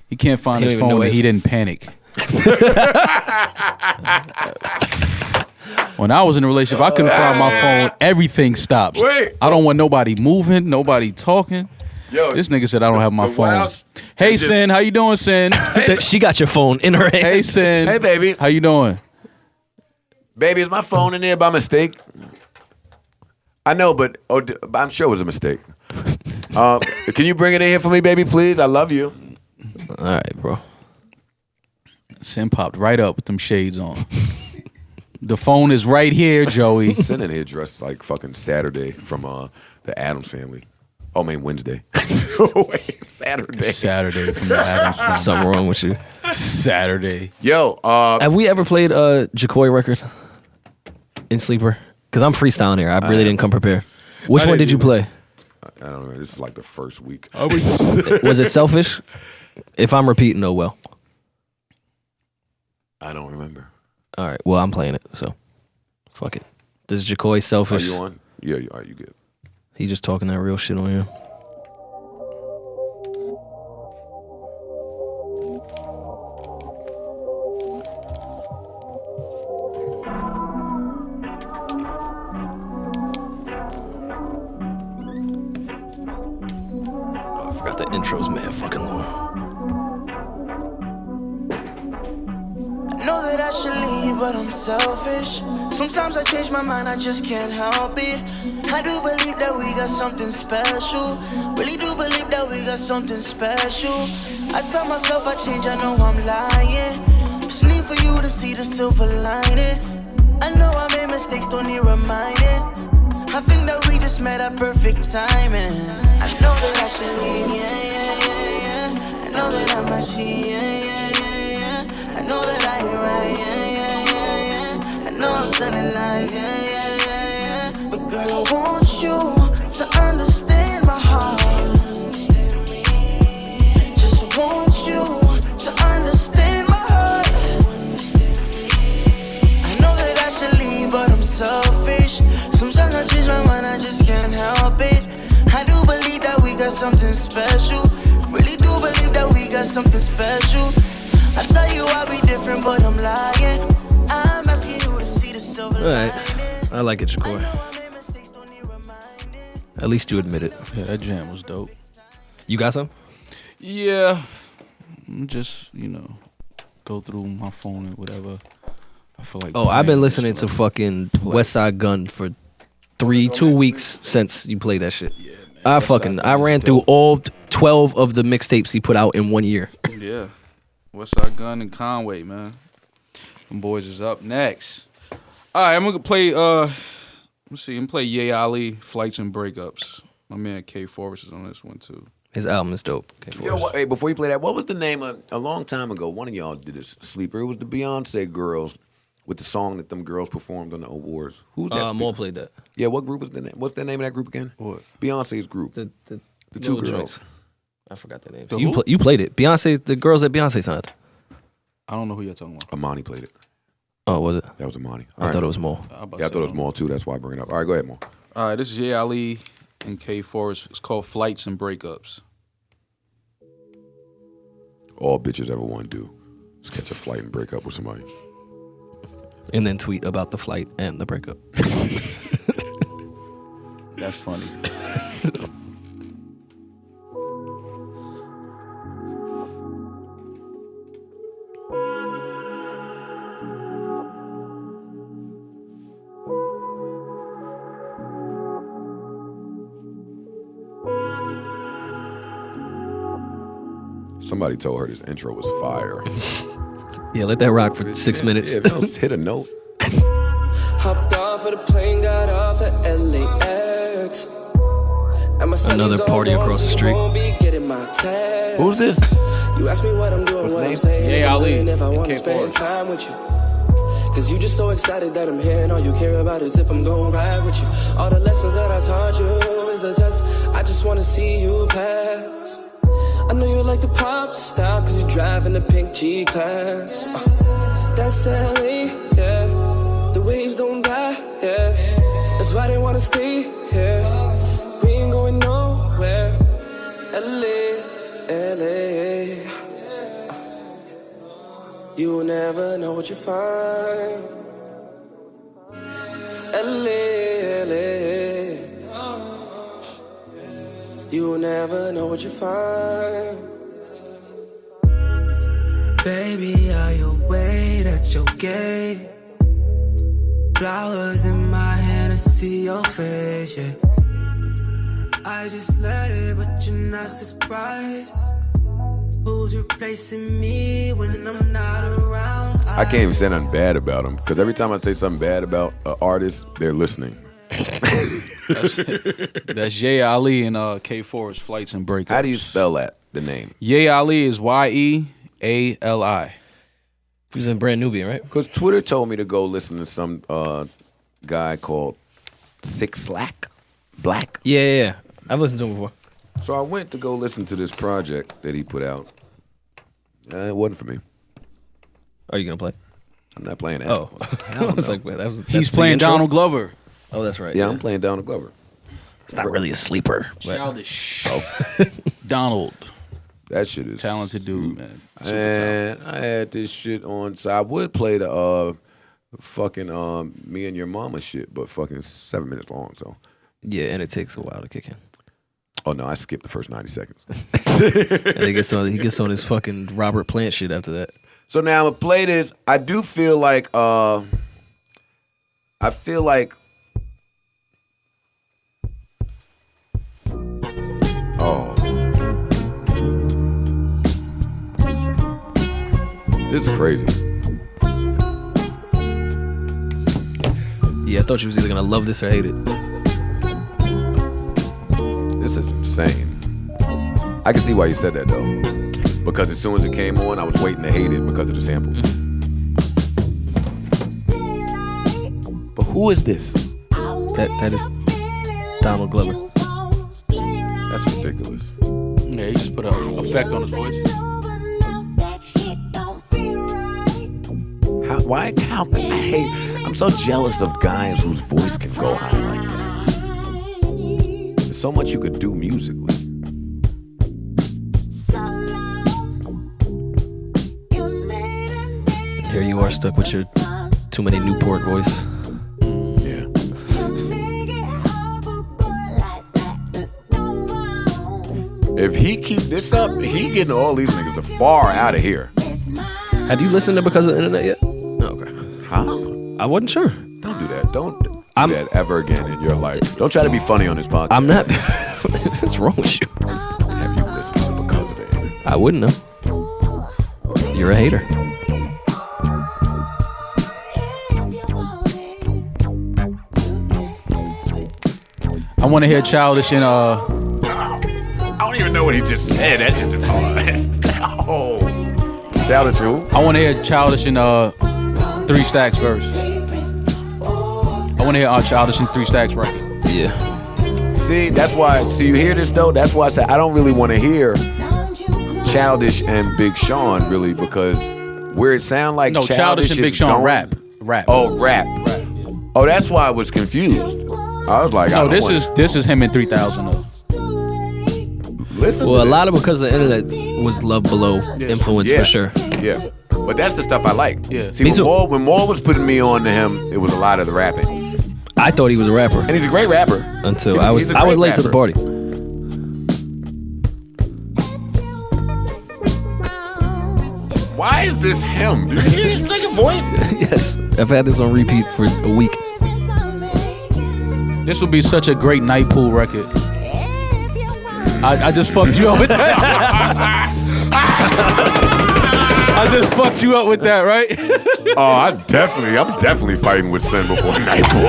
He can't find He his don't even phone know and he his- didn't panic. When I was in a relationship, I couldn't find my phone. Everything stops. Wait. I don't want nobody moving, nobody talking. Yo, This nigga said I don't have my the phone. wild- Hey, just- Sin, how you doing, Sin? She got your phone in her hand. Hey, Sin. Hey, baby. How you doing? Baby, is my phone in there by mistake? I know, but I'm sure it was a mistake. Can you bring it in here for me, baby, please? I love you. All right, bro. Sin popped right up with them shades on. The phone is right here, Joey. Sin in here dressed like fucking Saturday from the Addams Family. Oh, man, Wednesday. Wait, Saturday. Saturday from the Adams family. Something wrong with you. Saturday. Yo, Have we ever played a Jacoy record in Sleeper? Because I'm freestyling here. I really didn't come prepared. Which one did you play? I don't know. This is like the first week. Was it Selfish? If I'm repeating, oh well. I don't remember. All right. Well, I'm playing it, so fuck it. Does Jacoy Selfish? Are you on? Yeah, all right, you good. He just talking that real shit on here. Oh, I forgot the intro's mad fucking long. Know that I should leave, but I'm selfish. Sometimes I change my mind, I just can't help it. I do believe that we got something special. Really do believe that we got something special. I tell myself I change, I know I'm lying. Just need for you to see the silver lining. I know I made mistakes, don't need reminding. I think that we just met at perfect timing. I know that I should leave, yeah. I know that I'm a cheat, yeah. I know that I ain't right, yeah. I know I'm selling lies, yeah. But girl, I want you to understand my heart. Just want you to understand my heart. I know that I should leave, but I'm selfish. Sometimes I change my mind, I just can't help it. I do believe that we got something special. Really do believe that we got something special. I tell you I'll be different, but I'm lying. I'm asking you to see the silver lining. Alright. I like it, Jacoy. At least you admit it. Yeah, that jam was dope. You got some? Yeah. Just, go through my phone and whatever. I feel like. Oh, I've been listening to fucking West Side Gun for 2 weeks since you played that shit. Yeah, man. I ran through all 12 of the mixtapes he put out in 1 year. Yeah. West Side Gun and Conway, man. Them boys is up next. All right, I'm gonna play. I'm gonna play Ye Ali, Flights and Breakups. My man K Forrest is on this one too. His album is dope. Yo, hey, before you play that, what was the name of a long time ago? One of y'all did this Sleeper. It was the Beyonce girls with the song that them girls performed on the awards. Who's that? Maul played that. Yeah, what group was the name? What's the name of that group again? What? Beyonce's group. The two little girls. joints. I forgot their names. The You who? you played it. Beyonce, the girls that Beyonce signed. I don't know who you're talking about. Amani played it. Oh, was it? That was Amani. I thought it was Maul. Yeah, I thought it was Maul too. That's why I bring it up. All right, go ahead, Maul. All right, this is Ye Ali and K Forrest. It's called Flights and Breakups. All bitches ever want to do is catch a flight and break up with somebody. And then tweet about the flight and the breakup. That's funny. Somebody told her this intro was fire. Yeah, let that rock for 6 minutes. Yeah, if hit a note. Hopped off of the plane, got off at LAX. And my Another party across the street. Who's this? You ask me what I'm doing, what I'm saying. Ye Ali If I and want K to spend Forrest. time with you. Cause you just so excited that I'm here, and all you care about is if I'm gon' ride with you. All the lessons that I taught you is a test. I just wanna see you pass. I know you like the pop style, cause you driving the pink G-Class. That's LA, yeah. The waves don't die, yeah. That's why they wanna stay here. We ain't going nowhere. LA, LA. You'll never know what you find. LA, LA. You'll never know what you find. Baby, I'll wait at your gate. Flowers in my hand to see your face, yeah. I just let it, but you're not surprised. Who's replacing me when I'm not around? I can't even say nothing bad about them because every time I say something bad about an artist, they're listening. That's Ye Ali and K Forrest, Flights and Breakups. How do you spell that? The name? Ye Ali is YEALI. A-L-I. He was in Brand Nubian, right? Because Twitter told me to go listen to some guy called Six Black. Yeah. I've listened to him before. So I went to go listen to this project that he put out. It wasn't for me. Are you gonna play? I'm not playing that. Oh, I was like, wait, He's playing Donald Glover. Oh, that's right. Yeah, I'm playing Donald Glover. It's not really a sleeper. But. Childish. Donald. That shit is Talented dude, man. Super And I had this shit on. So I would play the fucking Me and Your Mama shit, but fucking 7 minutes long. So Yeah, and it takes a while to kick in. oh no, I skipped the first 90 seconds. And he gets on his fucking Robert Plant shit after that. So now I'm gonna play this. I do feel like oh. This is crazy. Yeah, I thought you was either gonna love this or hate it. This is insane. I can see why you said that though. Because as soon as it came on, I was waiting to hate it because of the sample. But who is this? That is Donald Glover. That's ridiculous. Yeah, he just put an effect on his voice. I'm so jealous of guys whose voice can go high like that. There's so much you could do musically. Here you are stuck with your too many Newport voice. Yeah. If he keep this up, he getting all these niggas the far out of here. Have you listened to Because of the Internet yet? No, okay. Huh? I wasn't sure. Don't do that. Don't do that ever again in your life. Don't try to be funny on this podcast. I'm not. What's wrong with you? Have you listened to Because of the Internet? I wouldn't know. You're a hater. I want to hear Childish and I don't even know what he just said. That shit is hard. Oh. Childish who? I want to hear Childish and 3 Stacks verse. I want to hear Childish and 3 Stacks record. Yeah. See, that's why. See, you hear this though? That's why I say I don't really want to hear Childish and Big Sean really, because where it sound like No, Childish and Big Sean going, rap. Oh, rap. Oh, that's why I was confused. I was like, no, this is him in 3000 though. Listen. Well, to a lot of this. Because of the Internet was Love Below influence for sure. Yeah, but that's the stuff I like. Yeah. See, Me when too. Moore was putting me on to him, it was a lot of the rapping, I thought he was a rapper and he's a great rapper. until He's a I was great late to the rapper. party. Why is this him? Do you hear this nigga voice? Yes, I've had this on repeat for a week. This would be such a great night pool record. I just fucked you up with that. I just fucked you up with that, right? Oh, I'm definitely fighting with Sin before Nightpool.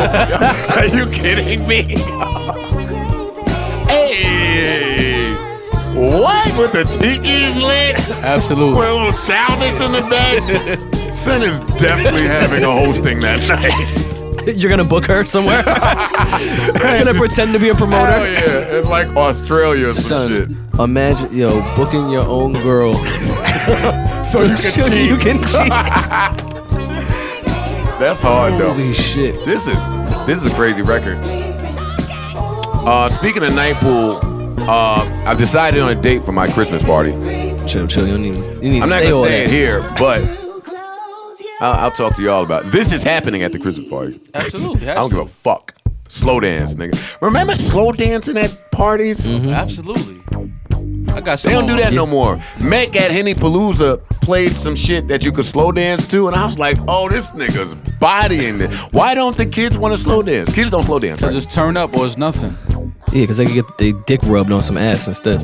Are you kidding me? Hey, what? With the tiki's lit? Absolutely. With a little Childish in the back? Sin is definitely having a hosting that night. You're gonna book her somewhere? You're gonna pretend to be a promoter? Hell yeah, in like Australia or some shit. Imagine, booking your own girl. So you can cheat. You can cheat. That's hard though. Holy shit. This is a crazy record. Speaking of Nightpool, I've decided on a date for my Christmas party. Chill. You need I'm to not say all gonna say that. it here, but I'll talk to y'all about it. This is happening at the Christmas party. Absolutely. I don't give a fuck. Slow dance, nigga. Remember slow dancing at parties? Mm-hmm. Absolutely. I got some. They don't do that no more. Mac at Henny Palooza played some shit that you could slow dance to, and I was like, oh, this nigga's bodying it. Why don't the kids want to slow dance? Kids don't slow dance, right? Because it's turn up or it's nothing. Yeah, because they can get their dick rubbed on some ass instead.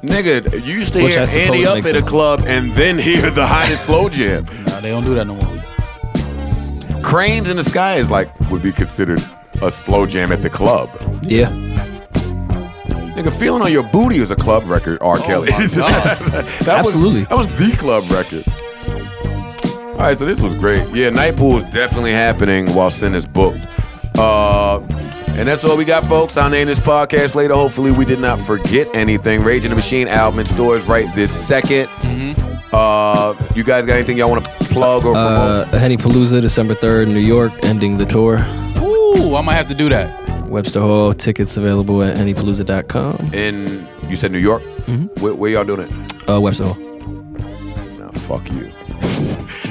Nigga, you used to Which hear I suppose Andy up makes at a sense. club and then hear the hottest slow jam. Nah, they don't do that no more. Cranes in the Sky would be considered a slow jam at the club. Yeah. Nigga, Feeling on Your Booty is a club record, R. Kelly. Absolutely. That was the club record. All right, so this was great. Yeah, Night Pool is definitely happening while Sin is booked. And that's all we got, folks. I'll name this podcast later. Hopefully we did not forget anything. Rage in the Machine album in stores right this second. You guys got anything y'all want to plug or promote? Henny Palooza, December 3rd, New York, ending the tour. Ooh, I might have to do that. Webster Hall, tickets available at hennypalooza.com. And you said New York? Where y'all doing it? Webster Hall. Nah, fuck you.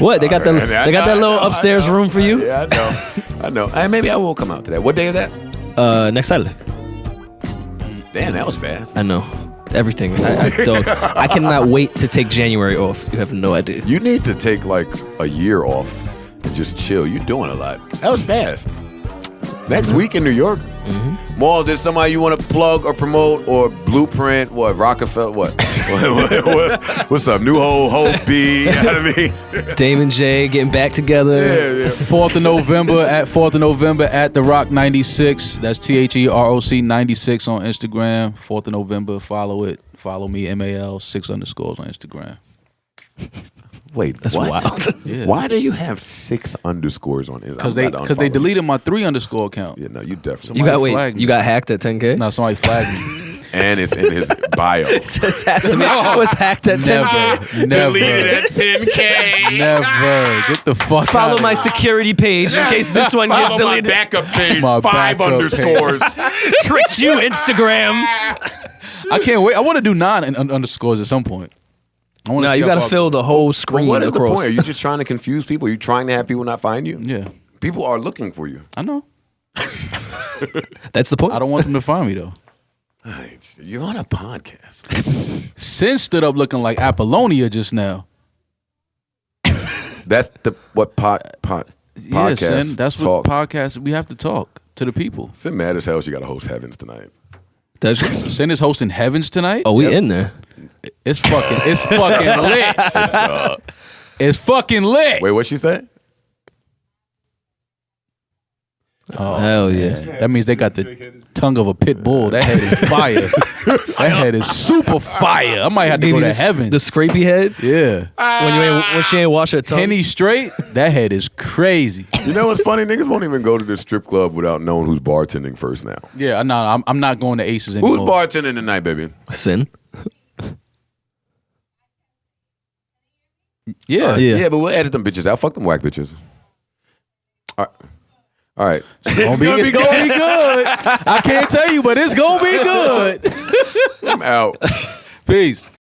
What? They got that little upstairs room for you? Yeah, I know. Maybe I will come out to that. What day is that? Next Saturday. Damn, that was fast. I know. Everything. I cannot wait to take January off. You have no idea. You need to take like a year off and just chill. You're doing a lot. That was fast. Next week in New York. Maul, there's somebody you want to plug or promote or Blueprint? What? Rockefeller? What? What's up? New Hope B. You know what I mean? Dame and Jay getting back together. Yeah. 4th of November at The Rock 96. That's THEROC 96 on Instagram. 4th of November. Follow it. Follow me, MAL 6_ on Instagram. Wait, that's what? wild. Yeah. Why do you have 6_ on Instagram? Because they deleted my 3_ account. Yeah, no, you definitely. You got hacked at 10K? No, somebody flagged me. And it's in his bio. It has to be. Was hacked at 10K. Never. Deleted at 10K. Never. Get the fuck Follow out my of security page in case this one gets Follow my deleted. backup page. My 5 backup underscores. Tricked you, Instagram. I can't wait. I want to do 9 underscores at some point. No, you got to fill the whole screen What is across. the point? Are you just trying to confuse people? Are you trying to have people not find you? Yeah. People are looking for you. I know. That's the point. I don't want them to find me, though. You're on a podcast. Sin stood up looking like Apollonia just now. That's what podcast Yeah, Sin, that's what talk. podcast, we have to talk to the people. Sin mad as hell she got to host Heavens tonight. Sin is hosting Heavens tonight? Oh, we in there. It's fucking lit. It's fucking lit. Wait, what'd she say? Oh, hell yeah. That means they got the tongue of a pit bull. That head is fire. That head is super fire. I might have to go to Heaven. The scrapey head? Yeah. When she ain't wash her tongue? Henny straight, that head is crazy. You know what's funny? Niggas won't even go to the strip club without knowing who's bartending first now. Yeah, I'm not going to Aces anymore. Who's bartending tonight, baby? Sin. Yeah. Yeah, but we'll edit them bitches out. Fuck them whack bitches. All right. It's gonna be good. I can't tell you, but it's gonna be good. I'm out. Peace.